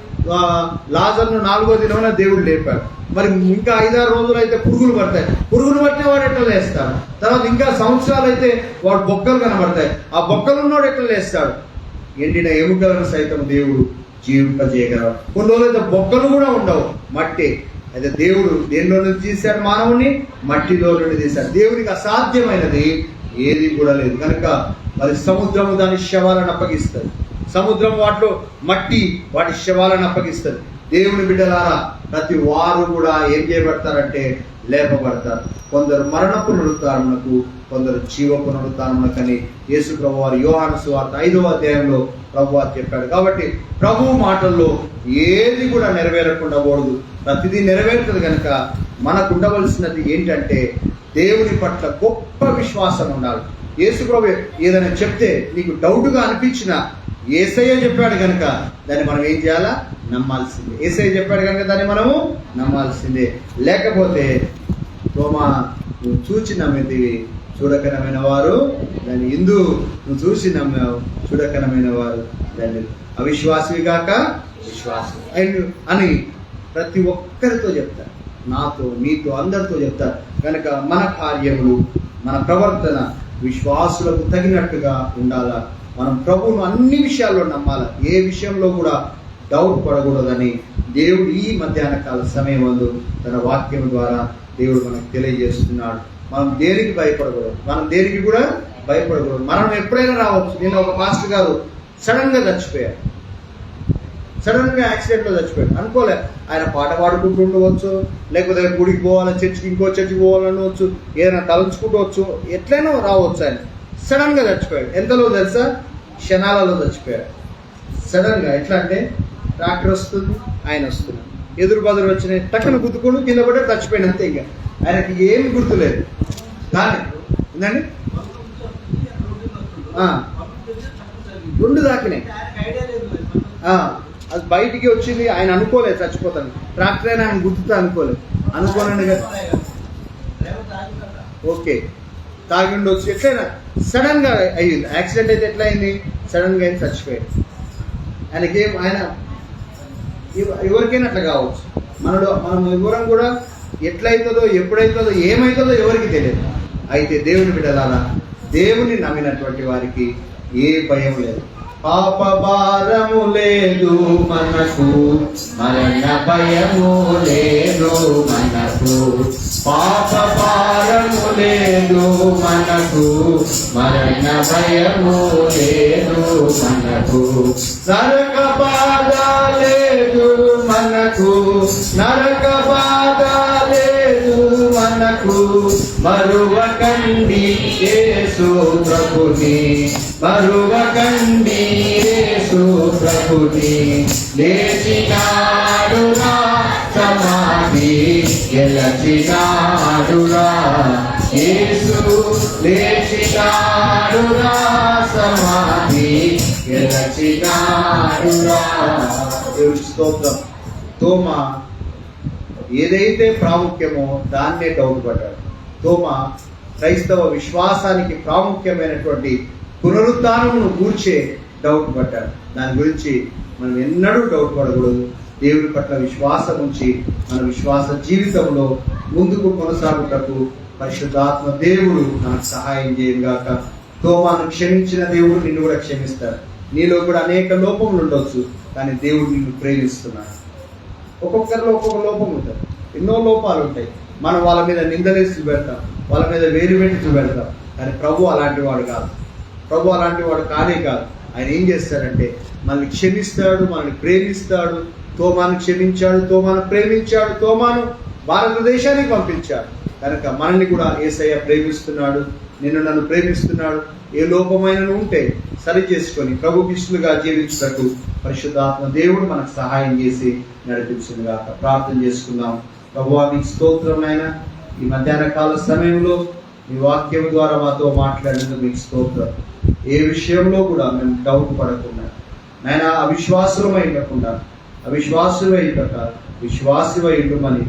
S1: లాజర్ను 4వ దినమున దేవుడు లేపాడు. మరి ఇంకా 5-6 రోజులు అయితే పురుగులు పడతాయి. పురుగులు పట్టిన వాడు ఎట్లా లేస్తాడు? తర్వాత ఇంకా సంవత్సరాలు అయితే వాడు బొక్కలు కనబడతాయి. ఆ బొక్కలు ఉన్నవాడు ఎట్లా లేస్తాడు? ఎండిన ఎముకలను సైతం దేవుడు జీవింపజేయగలడు. కొన్ని రోజులు అయితే బొక్కలు కూడా ఉండవు, మట్టి. అయితే దేవుడు దేనిలో నుంచి తీశాడు? మానవుని మట్టిలో నుండి తీశాడు. దేవునికి అసాధ్యమైనది ఏది కూడా లేదు. కనుక మరి సముద్రము దాని శవాలను అప్పగిస్తుంది. సముద్రం వాటిలో మట్టి వాటి శవాలను అప్పగిస్తుంది. దేవుని బిడ్డలారా, ప్రతి వారు కూడా ఏం చేయబడతారంటే లేపబడతారు. కొందరు మరణ పునరుత్థానమునకు, కొందరు జీవ పునరుత్థానమునకని యేసు ప్రభువారు యోహాను సువార్త 5వ అధ్యాయంలో ప్రభువారు చెప్పాడు. కాబట్టి ప్రభువు మాటల్లో ఏది కూడా నెరవేరకుండా పోదు, ప్రతిదీ నెరవేరుతుంది. కనుక మనకు ఉండవలసినది ఏంటంటే దేవుని పట్ల గొప్ప విశ్వాసం ఉండాలి. యేసు ప్రభు ఏదైనా చెప్తే నీకు డౌట్గా అనిపించినా యేసయ్య చెప్పాడు కనుక దాన్ని మనం ఏం చేయాలా? నమ్మాల్సిందే. యేసయ్య చెప్పాడు కనుక దాన్ని మనము నమ్మాల్సిందే. లేకపోతే తోమా, నువ్వు చూచి నమ్మితివి, చూడకనమైన వారు దాన్ని ఎందు, నువ్వు చూసి నమ్మావు, చూడకనమైన వారు దాన్ని అవిశ్వాసివి కాక విశ్వాసం అని ప్రతి ఒక్కరితో చెప్తారు. నాతో, నీతో, అందరితో చెప్తారు. కనుక మన కార్యములు, మన ప్రవర్తన విశ్వాసులకు తగినట్టుగా ఉండాలా. మనం ప్రభువును అన్ని విషయాల్లో నమ్మాలి. ఏ విషయంలో కూడా డౌట్ పడకూడదని దేవుడు ఈ మధ్యాహ్న కాల సమయం ముందు తన వాక్యం ద్వారా దేవుడు మనకు తెలియజేస్తున్నాడు. మనం దేనికి భయపడకూడదు, మనం దేనికి కూడా భయపడకూడదు. మనం ఎప్పుడైనా రావచ్చు. నేను ఒక పాస్టర్ గారు సడన్గా చచ్చిపోయారు, సడన్గా యాక్సిడెంట్లో చచ్చిపోయాడు. అనుకోలే, ఆయన పాట పాడుకుంటూ ఉండవచ్చు, లేకపోతే గుడికి పోవాలి, చర్చికి, ఇంకో చర్చికి పోవాలనవచ్చు, ఏదైనా తలుచుకుంటూ ఎట్లయినా రావచ్చు. ఆయన సడన్గా చచ్చిపోయాడు. ఎంతలో తెలుసా? క్షణాలలో చచ్చిపోయాడు సడన్గా. ఎట్లా అంటే ట్రాక్టర్ వస్తుంది, ఆయన వస్తుంది, ఎదురు బదురు వచ్చినాయి, టక్కన గుద్దుకొని కింద పడే చచ్చిపోయిన అంతే. ఇక ఆయనకి ఏమి గుర్తులేదు. కానీ ఏందండి, గుండు దాకినాయి. అది బయటికి వచ్చింది. ఆయన అనుకోలేదు చచ్చిపోతాను, ట్రాక్టర్ అయినా ఆయన గుర్తుతా అనుకోనండి కదా. ఓకే, తాగి ఉండొచ్చు, ఎట్లయినా సడన్ గా అయ్యింది. యాక్సిడెంట్ అయితే ఎట్లా అయింది? సడన్ గా అయింది, చచ్చిపోయాడు. ఆయనకేం, ఆయన ఎవరికైనా అట్లా కావచ్చు. మనం ఎవరం కూడా ఎట్లయితుందో, ఎప్పుడైతుందో, ఏమవుతుందో ఎవరికి తెలియదు. అయితే దేవుని బిడ్డలారా, దేవుని నమ్మినటువంటి వారికి ఏ భయం లేదు. పాప భారము లేదు మనకు, మరణ భయము లేదు మనకు. పాప భారము లేదు మనకు, మరణ భయము లేదు మనకు. నరక బాధ లేదు మనకు, నరక బాధ లేదు మనకు. మరువకండి యేసు ప్రభుని, మరువకండి యేసు ప్రభుని. లేచినాడురా సమాధి గెలచినాడురా యేసు, లేచినాడురా సమాధి గెలచినాడురా. స్తోత్రం. తోమా ఏదైతే ప్రాముఖ్యమో దాన్నే డౌట్ పడ్డాడు. తోమా క్రైస్తవ విశ్వాసానికి ప్రాముఖ్యమైనటువంటి పునరుత్థానమును గూర్చే డౌట్ పడ్డాడు. దాని గురించి మనం ఎన్నడూ డౌట్ పడకూడదు. దేవుని పట్ల విశ్వాసం ఉంచి మన విశ్వాస జీవితంలో ముందుకు కొనసాగుటకు పరిశుద్ధాత్మ దేవుడు మనకు సహాయం చేయగాక. తోమాను క్షమించిన దేవుడు నిన్ను కూడా క్షమిస్తాడు. నీలో కూడా అనేక లోపములు ఉండొచ్చు, కానీ దేవుడు నిన్ను ప్రేమిస్తున్నాడు. ఒక్కొక్కరిలో ఒక్కొక్క లోపం ఉంటుంది, ఎన్నో లోపాలు ఉంటాయి. మనం వాళ్ళ మీద నిందలేసి చూపెడతాం, వాళ్ళ మీద వేరు పెట్టి చూపెడతాం. కానీ ప్రభు అలాంటి వాడు కాదు. ప్రభు అలాంటి వాడు కానే కాదు. ఆయన ఏం చేస్తాడంటే మనల్ని క్షమిస్తాడు, మనల్ని ప్రేమిస్తాడు. తోమాను క్షమించాడు, తోమాను ప్రేమించాడు, తోమాను భారతదేశానికి పంపించాడు. కనుక మనల్ని కూడా యేసయ్య ప్రేమిస్తున్నాడు, నిన్ను నన్ను ప్రేమిస్తున్నాడు. ఏ లోపమైన ఉంటే సరి చేసుకొని ప్రభుకి ఇష్టలుగా జీవించుటకు పరిశుద్ధాత్మ దేవుడు మనకు సహాయం చేసి నడిపించుగాక. ప్రార్థన చేసుకుందాం. ప్రభువా, మీకు స్తోత్రమైనా ఈ మధ్యాహ్న కాల సమయంలో మీ వాక్యం ద్వారా మాతో మాట్లాడేందుకు మీకు స్తోత్రం. ఏ విషయంలో కూడా మేము డౌట్ పడకుండా, నాయన అవిశ్వాసులమై ఉండకుండా, అవిశ్వాసులై ఉండక విశ్వాసువై ఉండమని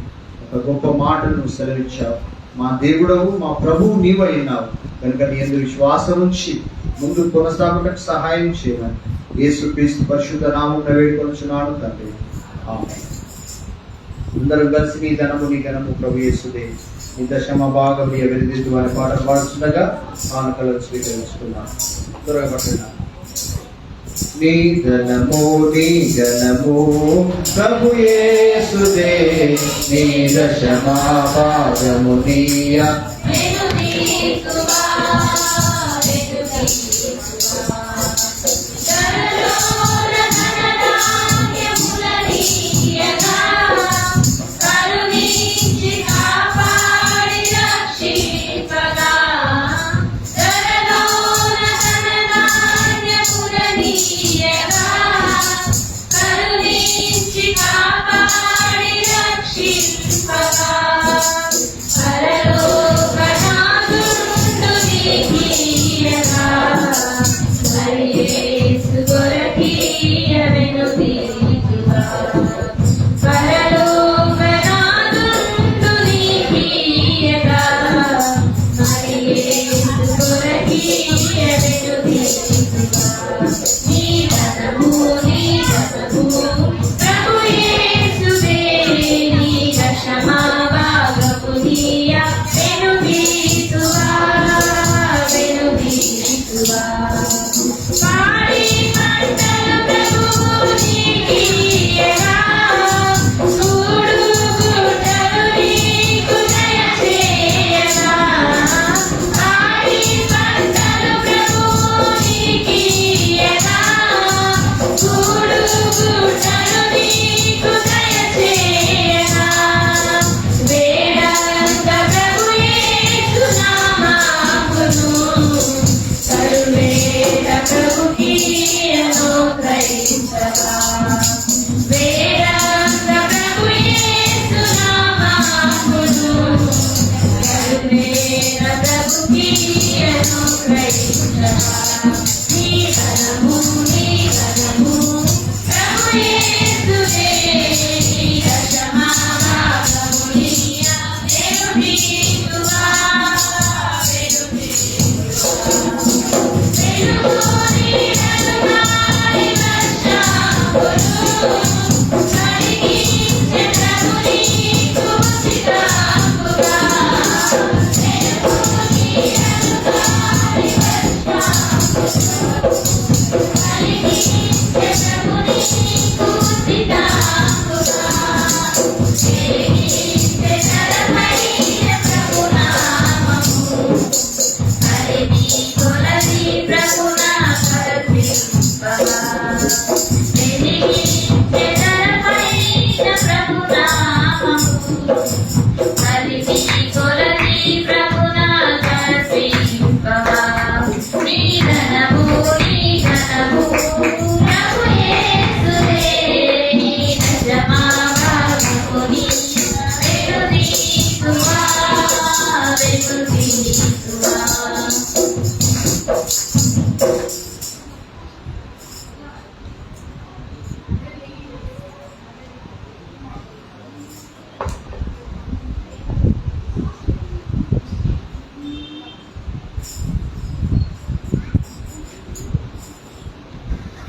S1: ఒక గొప్ప మాటను సెలవిచ్చావు. మా దేవుడవు, మా ప్రభువు నీవై ఉన్నావు. కనుక నీ యందు విశ్వాసం ఉంచి ముందు కొనసాగుటకు సహాయం చేయమని యేసుక్రీస్తు పరిశుద్ధ నామమున వేడుకొనుచున్నాను తండ్రి. ఆమేన్. అందరూ కలిసి నీ ఘనము ప్రభు యేసుదే, నీ దశమ భాగం నీ వెలిదిద్దు అనే పాట పాడుతుండగా కానుకలను స్వీకరించుకున్నాను. త్వరగా పట్టినా. నీ ఘనము ప్రభు యేసుదే, నీ దశమ భాగము నీయ.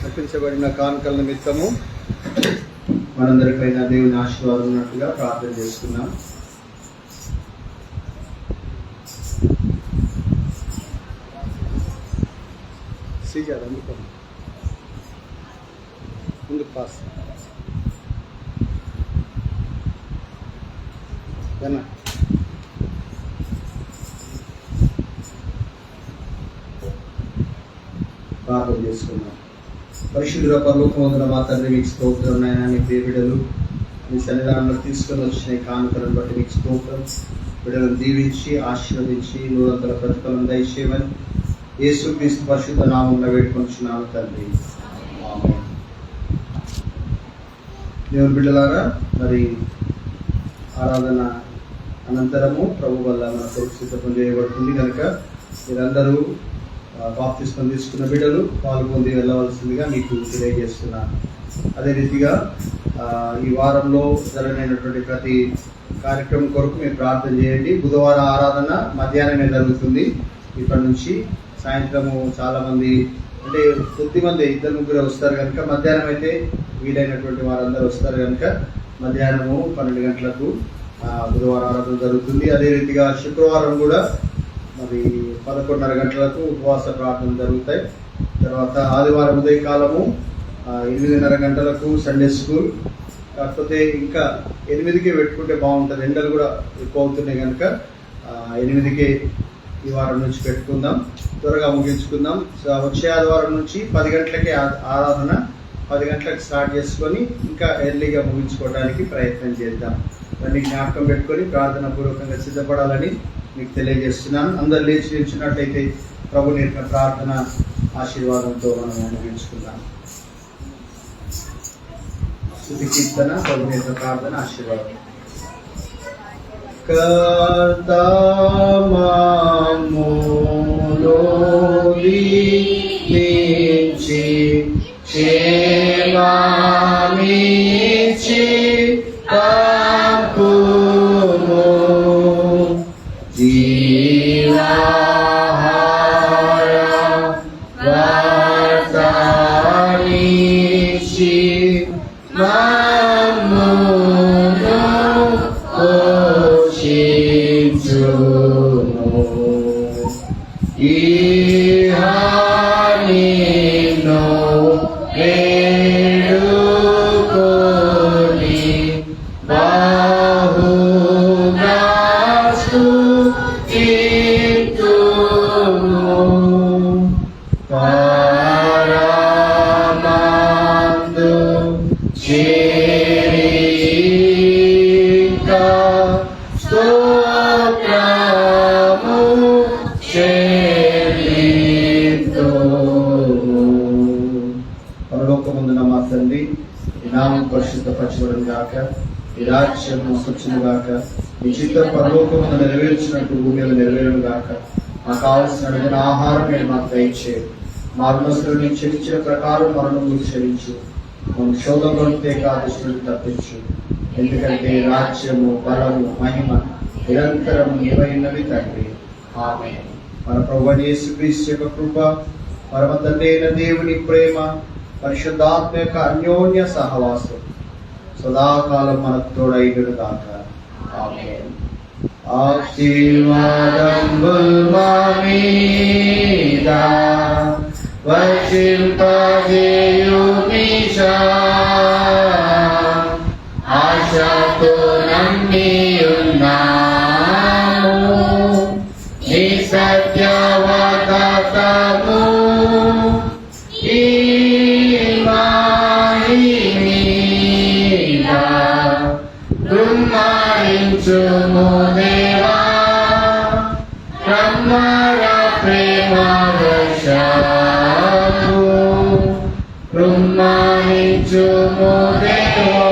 S1: అర్పించబడిన కానుకల నిమిత్తము మనందరిపైన దేవుని ఆశీర్వాదం ఉన్నట్టుగా ప్రార్థన చేసుకున్నాం. ముందు పాస్ ప్రార్థన చేసుకున్నాం. పరిశుద్ధుల పరలోకమందున మా తండ్రి మీకు స్తోత్రం నాయన. నీ ప్రియ బిడ్డలు మీ సన్నిధానంలో తీసుకొని వచ్చిన కానుకలను బట్టి మీకు స్తోత్రం. బిడ్డలను దీవించి ఆశీర్వదించి నూరంతల ప్రతిఫలం దయచేయమని యేసుక్రీస్తు పరిశుద్ధ నామమున వేడుకొంచున్నాను తండ్రి. ఆమేన్. దేవుని బిడ్డలారా, మరి ఆరాధన అనంతరము ప్రభు వల్ల మన కొరకు సిద్ధం చేయబడుతుంది కనుక మీరందరూ బాప్తిస్మం తీసుకున్న బిడ్డలు పాల్గొంది వెళ్ళవలసిందిగా మీకు తెలియజేస్తున్నాను. అదే రీతిగా ఈ వారంలో జరగనటువంటి ప్రతి కార్యక్రమం కొరకు మీరు ప్రార్థన చేయండి. బుధవారం ఆరాధన మధ్యాహ్నమే జరుగుతుంది. ఇప్పటి నుంచి సాయంత్రము చాలామంది అంటే కొద్దిమంది 2-3 వస్తారు కనుక మధ్యాహ్నం అయితే వీలైనటువంటి వారందరూ వస్తారు కనుక మధ్యాహ్నము 12 గంటలకు బుధవారం ఆరాధన జరుగుతుంది. అదే రీతిగా శుక్రవారం కూడా మరి 11:30 గంటలకు ఉపవాస ప్రార్థన జరుగుతాయి. తర్వాత ఆదివారం ఉదయకాలము 8:30 గంటలకు సండే స్కూల్. కాకపోతే ఇంకా 8కే పెట్టుకుంటే బాగుంటుంది, ఎండలు కూడా ఎక్కువ అవుతున్నాయి కనుక 8కే ఈ వారం నుంచి పెట్టుకుందాం, త్వరగా ముగించుకుందాం. వచ్చే ఆదివారం నుంచి 10 గంటలకే ఆరాధన, 10 గంటలకు స్టార్ట్ చేసుకొని ఇంకా ఎర్లీగా ముగించుకోవడానికి ప్రయత్నం చేద్దాం. దాన్ని జ్ఞాపకం పెట్టుకొని ప్రార్థన పూర్వకంగా సిద్ధపడాలని మీకు తెలియజేస్తున్నాను. అందరు లేచి నిల్చున్నట్లయితే ప్రభు నేర్పిన ప్రార్థన ఆశీర్వాదంతో మనం ముగించుకుందాం. స్తుతి కీర్తన, ప్రభు నేర్పిన ప్రార్థన ఆశీర్వాదం. కర్తా మమ్మును దీవించి క్షేమమిచ్చి పంపుము, జీవాహార వర్షాన్నిచ్చి మమ్మును పోషించుము. ఇహ నిన్ను వేడుకొని బహుగా స్తుతింతుము. పరమందు చేరిక స్తోత్రము చెల్లింతుము. పరలోకమందున మా తండ్రి, ఈ నామం పరిశుద్ధపరచబడును గాక, ఈ రాజ్యం వచ్చును గాక, ఈ చిత్తం పరలోకమందు నెరవేర్చినట్టు భూమి మీద నెరవేరును గాక. మాకు కావాల్సిన ఆహారం మీరు మాకు దయచేయండి. మా రుణస్తులు నేను క్షమించిన ప్రకారం మరణం మీరు క్షమించు. మనం శోధంలోనితే కాదు స్థితి తప్పించు. ఎందుకంటే రాజ్యము, బలము, మహిమ నిరంతరం నీవైనవి తండ్రి. ఆమేన్. మన ప్రభువైన యేసుక్రీస్తు యొక్క కృప, పరమ తండ్రి అయిన దేవుని ప్రేమ, పరిశుద్ధాత్మ యొక్క అన్యోన్య సహవాసం సదాకాలం మనకు తోడైనడు గాక. ఆమేన్. ఆశీర్వాదంబుల్ మా మీద వర్షింపజేయుమీశా, ఆశతో నమ్మియున్నాము నీ సత్యవాదము. ఈ మహిమీద కుమ్మరించుము దేవా, బ్రహ్మర ప్రేమ వర్షము కుమ్మరించుము దేవా.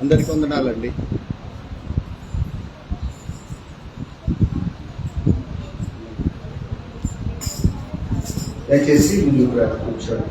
S1: అందరికీ వందనాలండి. దయచేసి ముందుకు కూర్చోండి.